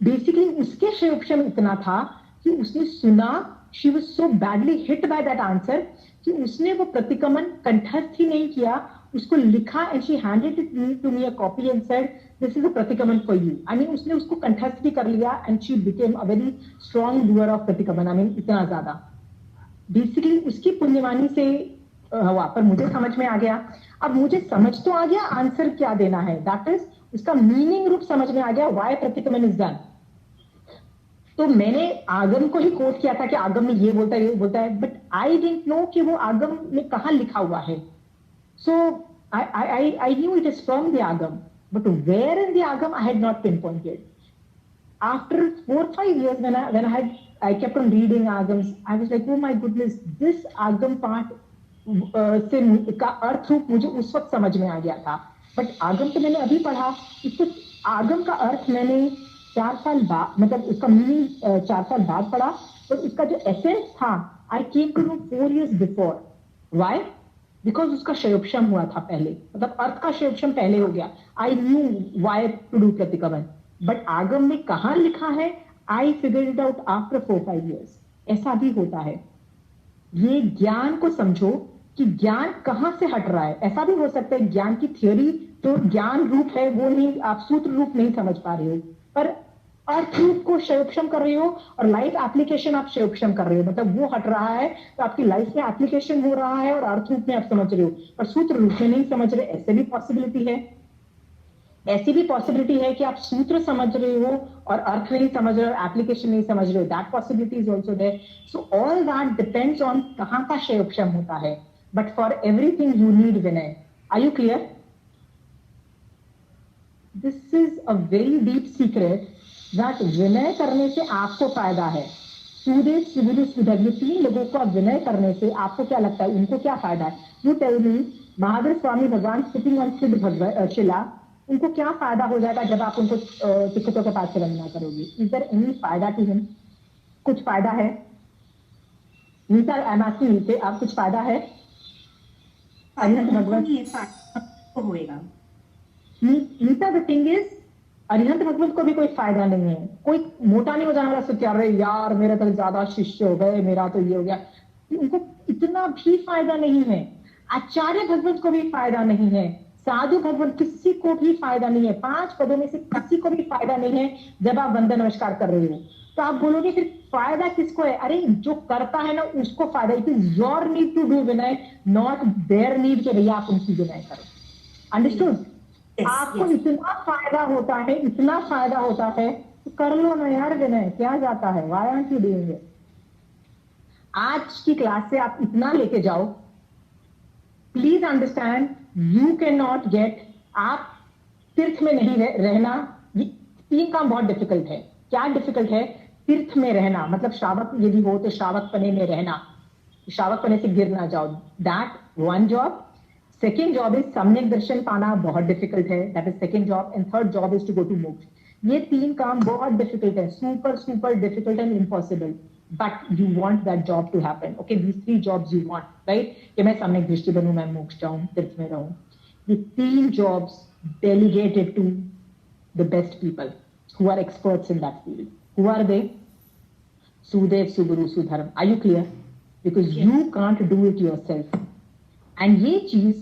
A: बेसिकली उसके शयोपशम इतना था कि उसने सुना, she was so badly hit by that answer कि उसने वो प्रतिक्रमण कंठस्थ ही नहीं किया, उसको लिखा and she handed it to me a copy and said this is a प्रतिक्रमण फॉर यू. आई मीन उसने उसको कंठस्थ भी कर लिया and she became a very strong doer of प्रतिक्रमण. आई मीन इतना ज्यादा बेसिकली उसकी पुण्यवाणी से हुआ. पर मुझे समझ में आ गया, अब मुझे समझ तो आ गया आंसर क्या देना है, दैट इज उसका मीनिंग रूप समझ में आ गया, व्हाई प्रतिक्रमण इज डन. तो मैंने आगम को ही कोट किया था कि आगम में ये बोलता है, बट आई डिडंट नो कि वो आगम में कहां लिखा हुआ है. So I knew it is from the Agam, but where in the Agam I had not pinpointed. After 4-5 years when I kept on reading agams, I was like, oh my goodness, this agam part से का अर्थ रूप मुझे उस वक्त समझ में आ गया था. बट आगम तो मैंने अभी पढ़ा, इसको आगम का अर्थ मैंने 4 साल बाद, मतलब उसका मीनिंग 4 साल बाद पढ़ा, तो इसका जो एसेंस था I came to know 4 years before. Why? Because उसका शयोपशम हुआ था पहले, मतलब अर्थ का शयोपशम पहले हो गया. I knew why to do प्रतिक्रमण, बट आगम में कहां लिखा है I figure it out after 4-5 years. ऐसा भी होता है. ये ज्ञान को समझो कि ज्ञान कहां से हट रहा है. ऐसा भी हो सकता है ज्ञान की थियोरी तो ज्ञान रूप है, वो नहीं, आप सूत्र रूप नहीं समझ पा रहे हो, पर अर्थ रूप को शयोपशम कर रहे हो और लाइफ एप्लीकेशन आप शयोपशम कर रहे हो, मतलब वो हट रहा है तो आपकी लाइफ में एप्लीकेशन हो रहा है और अर्थ रूप में आप समझ रहे हो, पर सूत्र रूप में नहीं समझ रहे. ऐसे भी पॉसिबिलिटी है. ऐसी भी पॉसिबिलिटी है कि आप सूत्र समझ रहे हो और अर्थ नहीं समझ रहे हो, एप्लीकेशन नहीं समझ रहे हो. That possibility is also there. So all that depends on कहां का शयोपशम होता है. But for everything you need विनय. Are you clear? This is a very deep secret that विनय करने से आपको फायदा है. सूर्य सिविल सुधर, 3 लोगों को अब विनय करने से आपको क्या लगता है, उनको क्या फायदा है? You tell me. Mahavir Swami Bhagwan sitting on सिद्ध शिला, उनको क्या फायदा हो जाएगा जब आप उनको टिकटों के पास से वंदना करोगे? इज देयर एनी फायदा टू हिम? कुछ फायदा है? नीता, आई एम आस्किंग नीते, आप कुछ फायदा है? अरिहंत भगवत
E: होएगा.
A: Neeta, the thing is Arihant Bhagwat को भी कोई फायदा नहीं है. कोई मोटा नहीं हो जाने वाला सोच रहे यार मेरे तो ज्यादा शिष्य हो गए, मेरा तो ये हो गया. उनको इतना भी फायदा नहीं है. आचार्य भगवत को भी फायदा नहीं है. साधु भगवान किसी को भी फायदा नहीं है. 5 पदों में से किसी को भी फायदा नहीं है. जब आप वंदन नमस्कार कर रहे हो तो आप बोलोगे फिर फायदा किसको है? अरे जो करता है ना उसको फायदा. It is your need to do विनय, नॉट देयर नीड के भैया आप उनकी विनय करो. अंडरस्टूड? आपको इतना फायदा होता है, इतना फायदा होता है तो कर लो ना यार विनय, क्या जाता है? Why aren't you doing it? आज की क्लास से आप इतना लेके जाओ. Please understand, you can not gate, आप तीर्थ में नहीं रहना. 3 काम बहुत डिफिकल्ट है. क्या डिफिकल्ट है? तीर्थ में रहना, मतलब श्रावक यदि हो तो श्रावक पने में रहना, श्रावक पने से गिर ना जाओ. That 1 job. Second job is सम्यक दर्शन पाना, बहुत डिफिकल्ट है. That is second job. And third job is to go to मोक्ष. ये 3 काम बहुत डिफिकल्ट है, super super difficult and impossible, but you want that job to happen. Okay, these 3 jobs you want, right? कि मैं सामने दृष्टि बनूं, मैं मोक्ष जाऊं, तीर्थ में रहूं. ये 3 jobs delegated to the best people who are experts in that field. Who are they? Sudev, Suguru, Sudharam. Are you clear? Because you can't do it yourself. And ये चीज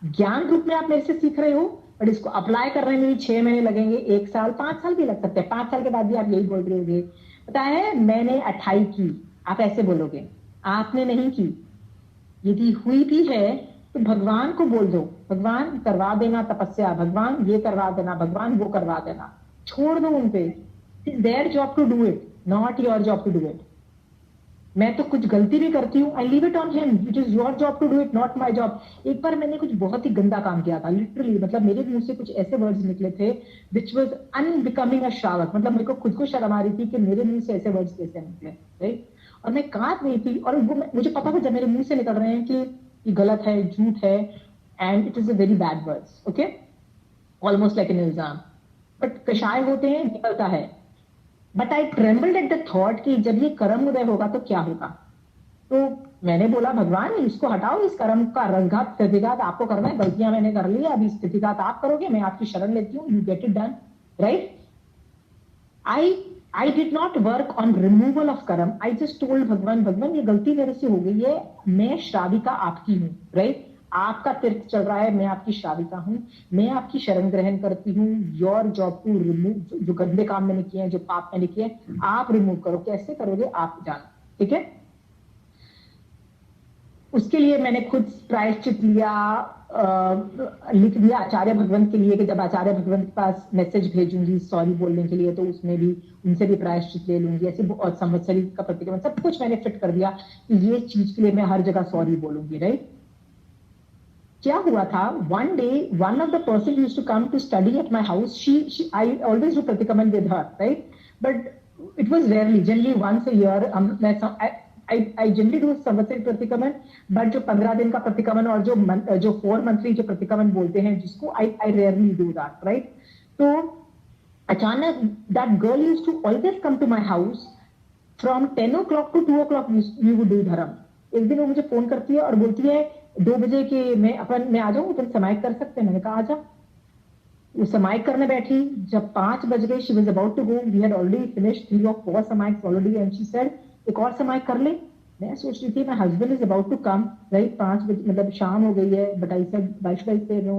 A: ज्ञान रूप में आप मेरे से सीख रहे हो, बट इसको अप्लाई करने में भी 6 महीने लगेंगे, 1 साल, 5 साल भी लग सकते हैं. 5 साल के बाद भी आप यही बोल रहे होगे, पता है मैंने 28 की. आप ऐसे बोलोगे, आपने नहीं की. यदि हुई भी है तो भगवान को बोल दो, भगवान करवा देना तपस्या, भगवान ये करवा देना, भगवान वो करवा देना. छोड़ दो उन पे. It's their job to do it, not your job to do it. मैं तो कुछ गलती भी करती हूँ, I leave it on him. It is your job to do it, not my job. एक बार मैंने कुछ बहुत ही गंदा काम किया था, लिटरली. मतलब मेरे मुंह से कुछ ऐसे वर्ड्स निकले थे विच वॉज अनबिकमिंग अ श्रावक. मतलब मेरे को खुद को शर्म आ रही थी कि मेरे मुंह से ऐसे वर्ड्स कैसे निकले, राइट? और मैं कांप रही थी, और वो मुझे पता था जब मेरे मुंह से निकल रहे हैं कि ये गलत है, झूठ है, and it is a very bad words. Okay, almost like an इल्जाम. बट कषाय होते हैं, निकलता है. But I trembled at the thought कि जब ये कर्म उदय होगा तो क्या होगा. तो मैंने बोला, भगवान इसको हटाओ, इस कर्म का रसघात स्थितिघात आपको करना है. गलतियां मैंने कर ली, अभी स्थितिघात आप करोगे, मैं आपकी शरण लेती हूँ. You get it done, right? I did not work on removal of karam. I just told भगवान, भगवान ये गलती मेरे से हो गई है, मैं श्राविका आपकी हूँ, राइट? आपका तीर्थ चल रहा है, मैं आपकी श्राविका हूँ, मैं आपकी शरण ग्रहण करती हूँ. योर जॉब टू रिमूव, जो गंदे काम मैंने किए हैं, जो पाप मैंने किए हैं, आप रिमूव करो. कैसे करोगे आप जानो, ठीक है? उसके लिए मैंने खुद प्रायश्चित लिया, लिख दिया आचार्य भगवंत के लिए कि जब आचार्य भगवंत के पास मैसेज भेजूंगी सॉरी बोलने के लिए, तो उसमें भी उनसे भी प्रायश्चित ले लूंगी. ऐसे बहुत संवत्सरी का प्रतिक्रमण सब कुछ मैंने फिट कर दिया कि ये चीज के लिए मैं हर जगह सॉरी बोलूंगी, राइट? क्या हुआ था, one day one of the person used to come to study at my house. She I always do प्रतिक्रमण with her, right? But it was rarely, generally once a year. I generally do Samvatsari प्रतिक्रमण, but जो 15 दिन का प्रतिक्रमण और जो 4 monthly जो प्रतिक्रमण बोलते हैं जिसको, I rarely do that, right? तो अचानक that girl used to always come to my house from 10 o'clock to 2 o'clock we would do धर्म. एक दिन वो मुझे फोन करती है और बोलती है 2 बजे के मैं आ जाऊँ, तुम समायिक कर सकते हैं. मैंने कहा आजा. वो समायिक करने बैठी. जब 5 बज गए, she was about to go, we had already finished 3 or 4 समायिक already, and she said एक और समायिक कर ले. मैं सोच रही थी my husband is about to come, right? 5 बजे, मतलब शाम हो गई है. But I said why should I say no,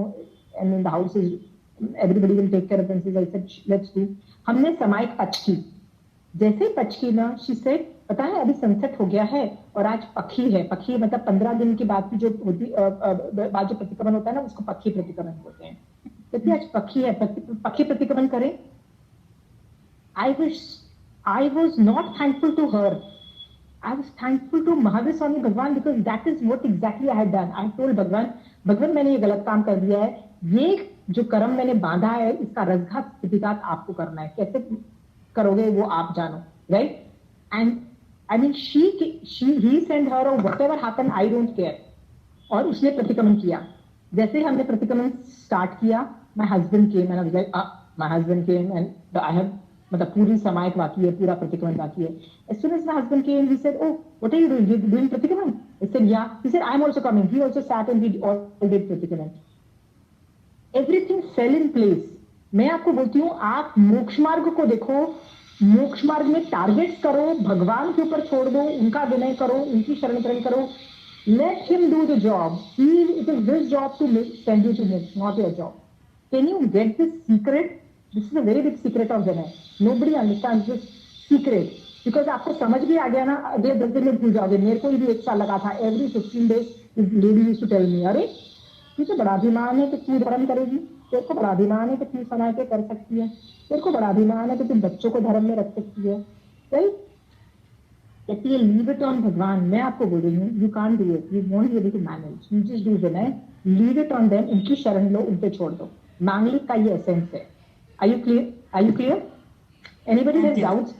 A: and in the house is everybody will take care of themselves. I said let's do. हमने समायिक पच की. जैसे पच की ना, शी सेड पता है अभी सनसेट हो गया है और आज पखी है. पखी मतलब 15 दिन के बाद की जो होती बाद जो प्रतिक्रमण होता है ना, उसको पखी प्रतिक्रमण बोलते हैं. कहती आज पखी है, पखी प्रतिक्रमण करें. I was not thankful to her. I was thankful to Mahavir Swami Bhagwan because that is what exactly I had done. I told भगवान मैंने ये गलत काम कर दिया है. ये जो कर्म मैंने बांधा है, इसका रसघात स्थितिघात आपको करना है. कैसे करोगे वो आप जानो, right? And I mean he sent her or whatever happened, I don't care. और उसने प्रतिक्रमण किया. जैसे हमने प्रतिक्रमण स्टार्ट किया, my husband came and I was like, my husband came and I have, मतलब पूरी समायिक बाकी है, पूरा प्रतिक्रमण बाकी है. As soon as my husband came, he said, "Oh, what are you doing? You're doing प्रतिक्रमण?" I said, "Yeah." He said, "I'm also coming." He also sat and we all did प्रतिक्रमण. Everything fell in place. मैं आपको बोलती हूँ, आप मोक्ष मार्ग को देखो. मोक्ष मार्ग में टारगेट्स करो, भगवान के ऊपर छोड़ दो, उनका विनय करो, उनकी शरण ग्रहण करो. Let him do the job. It is his job to send you to moksha, not your job. Can you get this secret? This is a very big secret of Vinay. Nobody understands this secret. Because आपको समझ भी आ गया ना, अगले 10 दिन में भूल जाओगे. मेरे को भी 1 साल लगा था. Every 15 days, lady used to tell me, अरे तुझे बड़ा अभिमान है कि तू धर्म करेगी, तेरे को बड़ा अभिमान है कि तू समाय के कर सकती है, तेरे को बड़ा अभिमान है कि तू बच्चों को धर्म में रख सकती है, राइट? कहती है लीव इट ऑन भगवान. मैं आपको बोल रही हूँ, you can't do it, you won't be able to manage. You just do विनय, लीव इट ऑन देम. उनकी शरण लो, उन पे छोड़ दो. मांगलिक का ये एसेंस है. Are you clear? Anybody has doubts?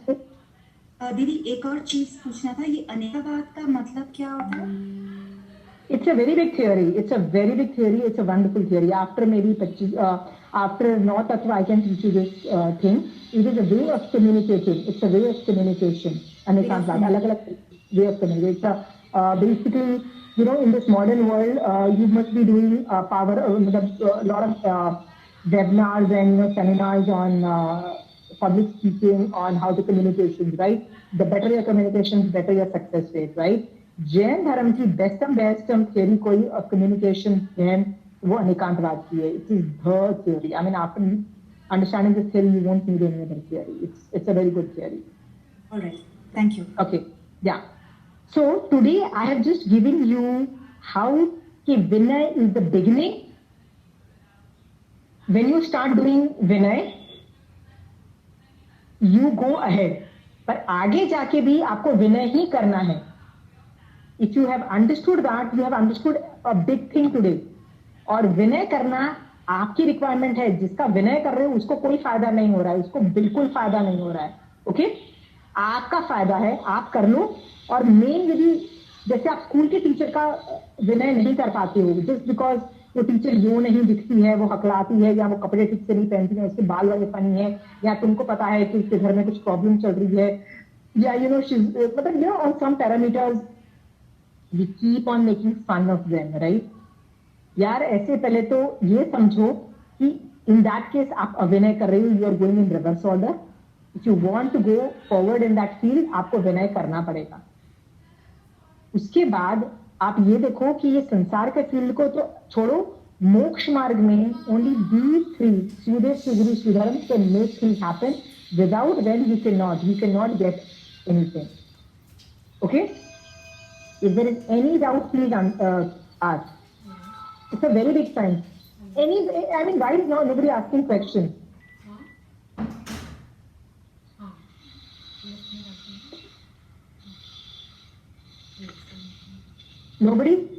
D: दीदी एक और चीज पूछना था, ये अनेकावाद का मतलब क्या होता है?
A: It's a very big theory. It's a very big theory. It's a wonderful theory. After maybe after 9 Tattva, I can teach you this thing. It is a way of communicating. It's a way of communication. And alag-alag way of communication. It's basically, you know, in this modern world, you must be doing a lot of webinars and, you know, seminars on public speaking, on how to communication, right? The better your communication, the better your success rate, right? Jain धर्म की best theory कोई of communication है वो अनेकांतवाद की है. It is the theory. I mean, after understanding this theory, you won't need any other theory. It's a very good theory.
D: All right. Thank you.
A: Okay. Yeah. So today I have just given you how Vinay is the beginning. When you start doing Vinay, you go ahead. पर आगे जाके भी आपको विनय ही करना है. If you have understood that, you have understood a big thing today. और विनय करना आपकी रिक्वायरमेंट है. जिसका विनय कर रहे हो उसको कोई फायदा नहीं हो रहा है, उसको बिल्कुल फायदा नहीं हो रहा है. ओके, आपका फायदा है, आप कर लो. और मेन यदि जैसे आप स्कूल के टीचर का विनय नहीं कर पाते हो जस्ट बिकॉज वो टीचर यो नहीं दिखती है, वो हकलाती है, या वो कपड़े ठीक से नहीं पहनती है, उसके बाल वाले फनी है, या तुमको पता है कि उसके घर में कुछ प्रॉब्लम चल रही है, या यू नो मतलब you know on some parameters we keep on making fun of them, right. यार ऐसे पहले तो ये समझो कि इन दैट केस आप अविनय कर रहे हो, you are going in reverse order. If you want to go forward in that field आपको विनय करना पड़ेगा. उसके बाद आप ये देखो कि ये संसार के फील्ड को तो छोड़ो, मोक्ष मार्ग में only these three Sudhe, Suguru, Sudharam can make things happen. Without them you cannot get anything. Okay? If there is any doubt, please ask. It's a very big science. I mean, why is nobody asking questions? Nobody?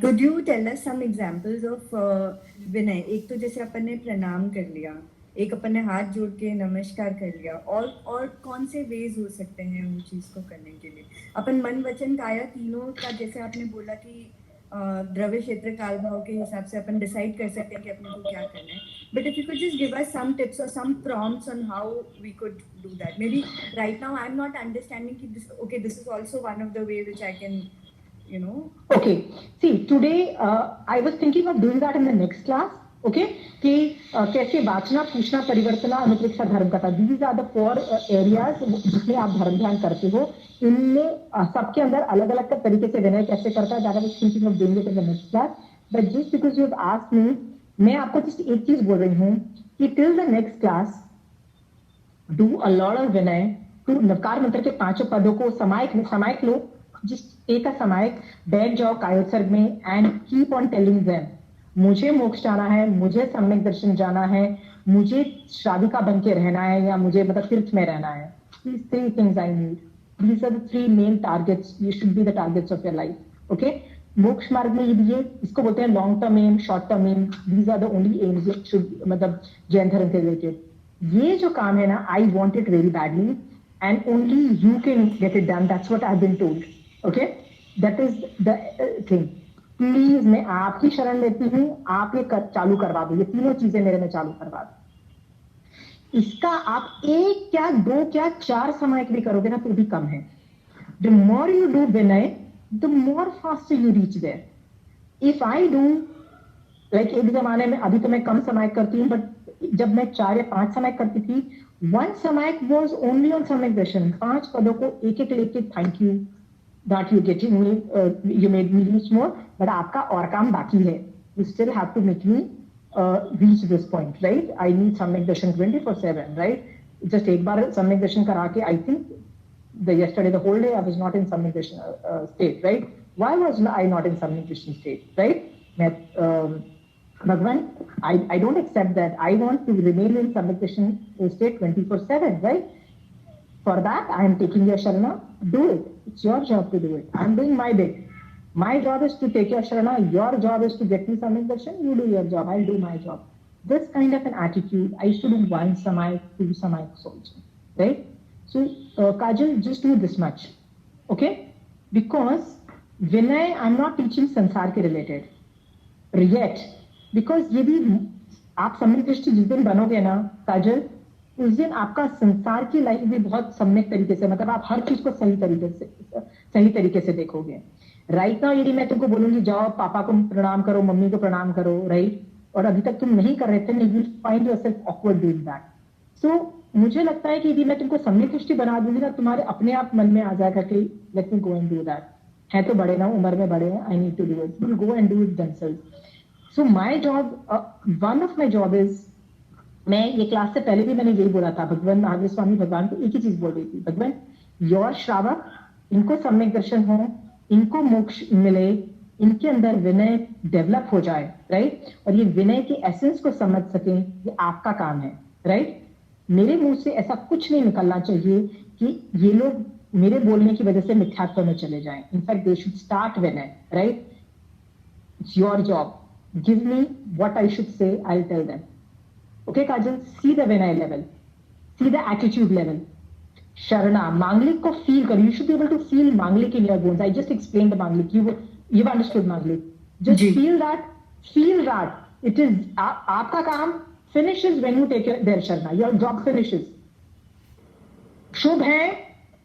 D: Could you tell us some examples of विनय? एक तो जैसे अपन ने प्रणाम कर लिया, एक अपन ने हाथ जोड़ के नमस्कार कर लिया, और कौन से वेज हो सकते हैं उन चीज को करने के लिए? अपन मन वचन काया तीनों का जैसे आपने बोला कि द्रव्य क्षेत्र काल भाव के हिसाब से अपन डिसाइड कर सकते हैं कि अपने को क्या करना है. But if you could just give us some tips और some prompts on how we could do that. Maybe right now I am not understanding कि this is also one of the way which I can
A: Okay. See, today I was thinking of doing that in the next class. Okay, कि कैसे वाचना, पूछना, परिवर्तना, अनुप्रेक्षा, धर्म कथा. These are the 4 areas जिसमें आप धर्म ध्यान करते हो. इनमें सबके अंदर अलग अलग तरीके से विनय कैसे करता है. I was thinking of doing it in the next class. But just because you have asked me, मैं आपको just एक चीज बोल रही हूँ कि till the next class, do a lot of विनय. तो नवकार मंत्र के 5 पदों को समायक लो. Just take a समायक, बैठ जाओ कायोत्सर्ग में and keep on telling them. मुझे मोक्ष जाना है, मुझे सम्यक दर्शन जाना है, मुझे श्राविका बन के रहना है, या मुझे मतलब तीर्थ में रहना है. These 3 things I need. These are the 3 main targets. You should be the targets of your life. Okay? मोक्ष मार्ग में ये इसको बोलते हैं long term aim, short term aim. These are the only aims that should मतलब जैन धर्म से रिलेटेड. ये जो काम है ना, I want it very badly and only you can get it done. That's what I've been told. Okay? That is the thing. Please मैं आपकी शरण लेती हूँ, आप ये चालू करवा दो. ये तीनों चीजें मेरे में चालू करवा दो. इसका आप 1 क्या 2 क्या 4 समय भी करोगे ना तो भी कम है. The more you do Vinay, the more faster you reach there. If I do like एक जमाने में, अभी तो मैं कम समय करती हूँ, बट जब मैं 4 या 5 समय करती थी, 1 समय was only on सम्यक दर्शन. 5 पदों को एक लेके thank you that you getting me, you made me reach more, but आपका और काम बाकी है. You still have to make me reach this point, right? I need सम्यक दर्शन 24/7, right? Just एक बार सम्यक दर्शन करा के, I think yesterday the whole day I was not in सम्यक दर्शन state, right? Why was I not in सम्यक दर्शन state, right? मैं भगवान, I don't accept that. I want to remain in सम्यक दर्शन state 24/7, right? For that, I am taking your Sharana. Do it. It's your job to do it. I am doing my bit. My job is to take your Sharana. Your job is to get me Samyak Darshan. You do your job. I'll do my job. This kind of an attitude, I should do 1 Samayik, 2 Samayiks also. Right? So, Kajal, just do this much. Okay? Because Vinay, I'm not teaching Sansar ke related. Yet. Because ये भी आप सम्यक दृष्टि जिस दिन बनोगे ना काजल, उस दिन आपका संसार की लाइफ भी बहुत सम्यक तरीके से, मतलब आप हर चीज को सही तरीके से देखोगे. राइट नाउ यदि मैं तुमको बोलूंगी जाओ पापा को प्रणाम करो, मम्मी को प्रणाम करो, राइट, और अभी तक तुम नहीं कर रहे थे, you will find yourself awkward doing that. So मुझे लगता है कि यदि मैं तुमको सम्यक दृष्टि बना दूंगी ना, तुम्हारे अपने आप मन में आ जाएगा कि let me go and do that. है तो बड़े ना, उम्र में बड़े हैं, I need to do it. Will go and do it themselves. So my job, one of my job is, मैं ये क्लास से पहले भी मैंने यही बोला था, भगवान महावीर स्वामी भगवान को एक ही चीज बोल रही थी, भगवान योर श्रावक, इनको सम्यक दर्शन हो, इनको मोक्ष मिले, इनके अंदर विनय डेवलप हो जाए, राइट, और ये विनय के एसेंस को समझ सके, ये आपका काम है, राइट. मेरे मुंह से ऐसा कुछ नहीं निकलना चाहिए कि ये लोग मेरे बोलने की वजह से मिथ्यात्व में चले जाएं. इनफैक्ट दे शुड स्टार्ट विनय, right. It's your job. Give me what I should say, I will tell them. Okay, Kajal, see the Vinay level, see the attitude level. Sharana, Manglik ko feel kar. You should be able to feel Manglik in your bones. I just explained the Manglik. You've understood Manglik. Just feel that. Feel that. It is आपका काम finishes when you take their Sharana. Your job finishes. शुभ है,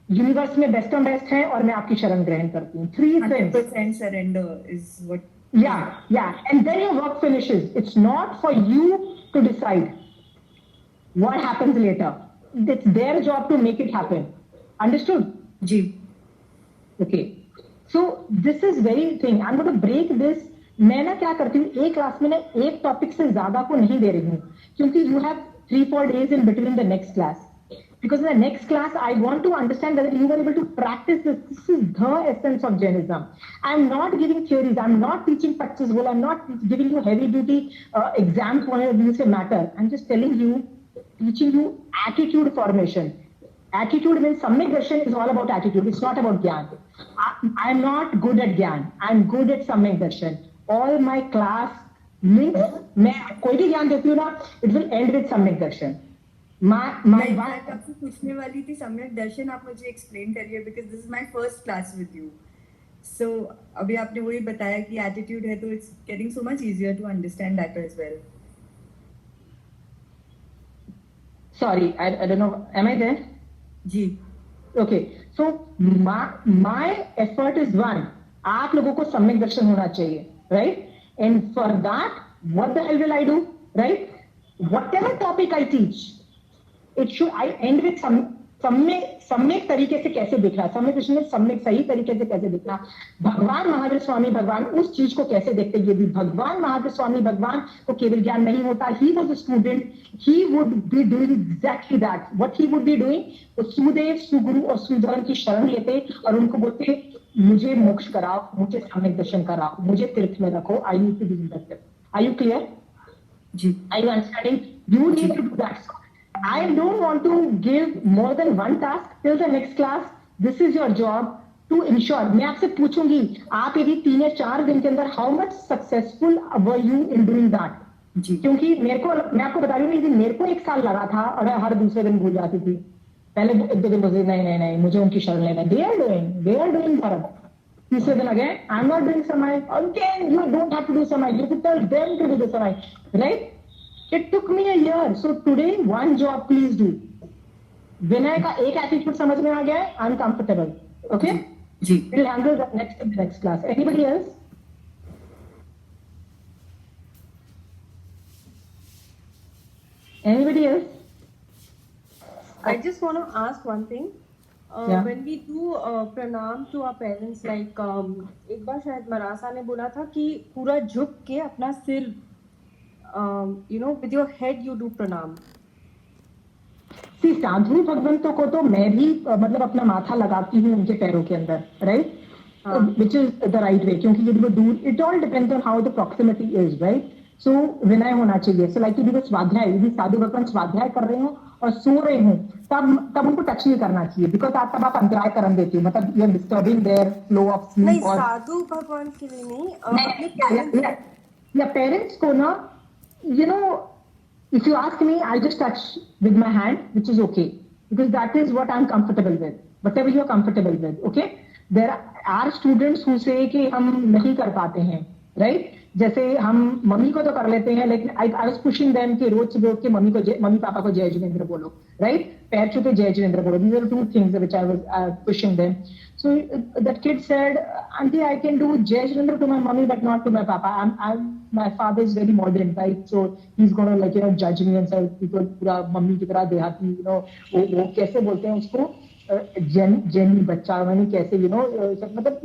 A: universe में best of best है, और मैं आपकी शरण ग्रहण करती हूँ. 3 things.
D: 100% surrender is what.
A: Yeah. And then your work finishes. It's not for you to decide what happens later. It's their job to make it happen. Understood?
D: Ji.
A: Okay. So this is very thing. I'm going to break this. मैं ना क्या करती हूँ, एक class में ना एक topic से ज्यादा को नहीं दे रही हूँ, क्योंकि you have 3-4 days in between the next class. Because in the next class, I want to understand whether you were able to practice this. This is the essence of Jainism. I'm not giving theories. I'm not teaching practice. Well, I'm not giving you heavy duty exam point of view se matter. I'm just telling you, teaching you attitude formation. Attitude means Samyak Darshan is all about attitude. It's not about Gyan. I'm not good at Gyan. I'm good at Samyak Darshan. All my class links, मैं कोई भी ज्ञान देती हूँ ना, it will end with Samyak Darshan.
D: मैं आपसे पूछने वाली थी सम्यक दर्शन, आप मुझे एक्सप्लेन करिए, because this is my first class with you. So अभी आपने वही बताया कि एटीट्यूड है, तो it's getting so much easier to understand that as well.
A: Sorry, I don't know. Am I there?
D: जी.
A: Okay. So my effort is one. आप लोगों को सम्यक दर्शन होना चाहिए, right? And for that, what the hell will I do, right? Whatever topic I teach, it should, I end with सम्यक तरीके से कैसे दिखना, सम्यक दर्शन में सम्यक सही तरीके से कैसे दिखना. भगवान महावीर स्वामी भगवान उस चीज को कैसे देखते हैं, ये भी भगवान महावीर स्वामी भगवान को केवल ज्ञान नहीं होता. He was a student, he would be doing exactly that. What he would be doing, वो सुदेव, सुगुरु और सुधर्म की शरण लेते और उनको बोलते, मुझे मोक्ष कराओ, मुझे सम्यक दर्शन कराओ, मुझे तीर्थ में रखो. I need to be in that. Are you clear?
D: जी.
A: Are you understanding? You need to do that. I don't want to give more than one task till the next class. This is your job to ensure. मैं आपसे पूछूंगी, आप यदि 3 या 4 दिन के अंदर how much successful were you in doing that?
D: जी.
A: क्योंकि मेरे को, मैं आपको बता रही हूँ, मेरे को 1 साल लगा था और हर दूसरे दिन भूल जाती थी. पहले 1-2 दिन मुझे नहीं मुझे उनकी शरण लेना. They are doing धर्म. तीसरे दिन again, I'm not doing samay. Again, you don't have to do samay. You could tell them to do the samay, right? It took me a year. So today, one job, please do. विनय का एक attitude समझ में आ गया है. I'm comfortable. Okay?
D: Ji.
A: We'll handle that next class. Anybody else? Anybody else?
C: I just want to ask one thing.
A: Yeah.
C: When we do pranam to our parents, like एक बार शायद मरासा ने बोला था कि पूरा झुक के अपना सिर, with your head you do pranam.
A: See, साधु भगवंतों को तो मैं भी मतलब अपना माथा लगाती हूँ उनके पैरों के अंदर, right? Which is the right way. क्योंकि यदि वो दूर, it all depends on how the proximity is, right? So विनय होना चाहिए. So like यदि वो स्वाध्याय, यदि साधु भगवान स्वाध्याय कर रहे हो और सो रहे हूँ, तब उनको टच नहीं करना चाहिए, बिकॉज तब आप अंतराय करन देती हो, मतलब you are disturbing their flow of
C: नहीं,
A: स्लीप। और
C: साधु भगवान के लिए नहीं, अपने पेरेंट्स।
A: या पेरेंट्स को ना, you know, if you ask me, I just touch with my hand, which is okay, because that is what I'm comfortable with, whatever you are comfortable with. Okay, there are students who say कि हम नहीं कर पाते हैं, right? जैसे हम mummy को तो कर लेते हैं, लेकिन I was pushing them कि रोज सुबह उठ के मम्मी पापा को जय जिनेंद्र बोलो, right? पैर छू के जय जिनेंद्र बोलो. These are two things which I was pushing them. So that kid said, Auntie, I can do Jai Shirendra to my mommy, but not to my papa. My father is very modern, right? So he's gonna, like, you know, judge me and say, people पूरा mummy की तरह देहाती, you know, वो कैसे बोलते हैं उसको, jenny बच्चा, मैंने कैसे, you know, मतलब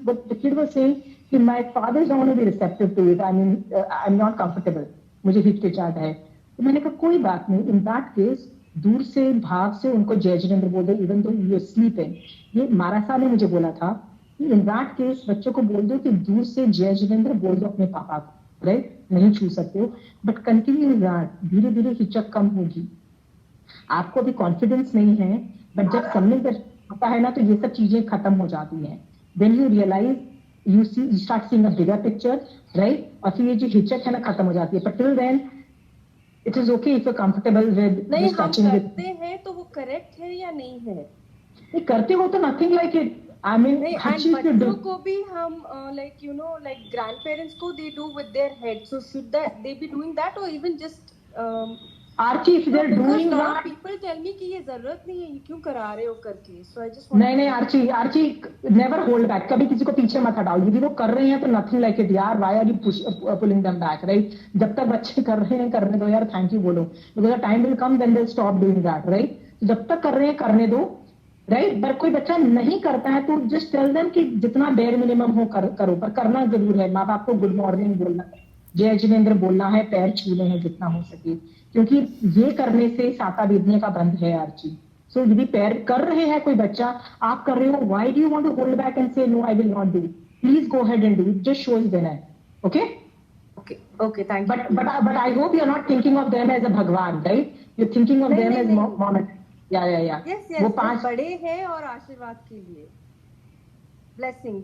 A: but the kid was saying कि my father is not going to be receptive to it. I mean, I'm not comfortable. मुझे हिचकिचाहट है. तो मैंने कहा कोई बात नहीं. In that case, दूर से भाग से उनको जय जिनेंद्र बोल दो, इवन तो यू स्लीपिंग. ये मारासा ने मुझे बोला था कि इन दैट केस बच्चों को बोल दो कि दूर से जय जिनेंद्र बोल दो अपने पापा को, राइट? नहीं छू सकते हो, बट कंटिन्यू दैट. धीरे धीरे हिचक कम होगी. आपको अभी कॉन्फिडेंस नहीं है, बट जब सम्मिलित होता है ना, तो ये सब चीजें खत्म हो जाती हैं. Then you realise, you start seeing a bigger picture, right? और फिर ये जो हिचक है ना खत्म हो जाती है. But till then it is okay if you comfortable with
C: नहीं, हम
A: टचिंग विद.
C: करते हैं तो वो करेक्ट है या नहीं है?
A: करते हो तो nothing like it. I mean हर चीज पे
C: बच्चों को भी हम like you know like grandparents को they do with their head, so should they be doing that और even just
A: Archie if they are doing that.
C: People tell me कि ये जरूरत नहीं है, ये क्यों करा रहे हो करके. सो आई जस्ट
A: नहीं आर्ची नेवर होल्ड बैक. कभी किसी को पीछे मत हटाओ. यदि वो कर रहे हैं तो नथिंग लाइक इट यार. Why are you pulling them back, right? जब तक बच्चे कर रहे हैं करने दो यार. थैंक यू बोलो, because time will come then they will stop doing that, right? जब तक कर रहे हैं करने दो, राइट? पर कोई बच्चा नहीं करता है तो जस्ट टेल देम कि जितना बेयर मिनिमम हो करो, पर करना जरूर है. माँ बाप को गुड मॉर्निंग बोलना है, जय जिनेंद्र बोलना है, पैर छूने हैं जितना हो सके, क्योंकि ये करने से साता बीतने का बंद है आर्ची. सो यदि पैर कर रहे हैं कोई बच्चा, आप कर रहे हो, why do you want to hold back and say no I will not do? Please go ahead and do it. Just shows then है. Okay
C: okay thank you.
A: But I hope you are not thinking of them as a Bhagwan, right? You thinking of them as mom. या
C: yes
A: वो 5
C: बड़े हैं और आशीर्वाद के लिए. Blessing.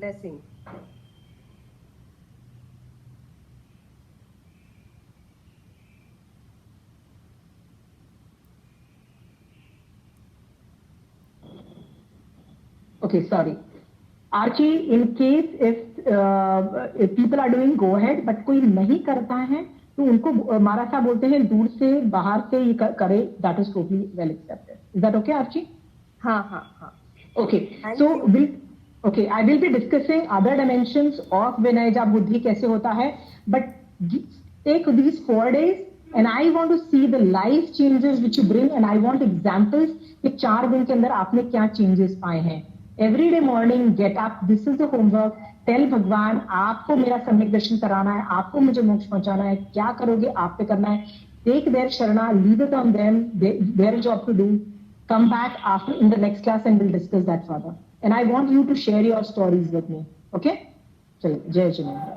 A: Okay, sorry. Archie, in case if people are doing go ahead, but कोई नहीं करता है तो उनको मारासा बोलते हैं, दूर से बाहर से ये करे. That is totally well accepted. Is that okay, Archie?
C: हाँ.
A: Okay. So I will be discussing other dimensions of Vinaya बुद्धि कैसे होता है, but take these 4 days and I want to see the life changes which you bring, and I want examples कि 4 दिन के अंदर आपने क्या changes पाए हैं. Every day morning get up, this is the homework. Tell भगवान आपको मेरा सम्यक दर्शन कराना है, आपको मुझे मोक्ष पहुंचाना है, क्या करोगे आप पे करना है. Take their sharana, leave it on them, their job to do. Come back after in the next class and we'll discuss that further. And I want you to share your stories with me. Okay? चलिए, जय जिनेंद्र.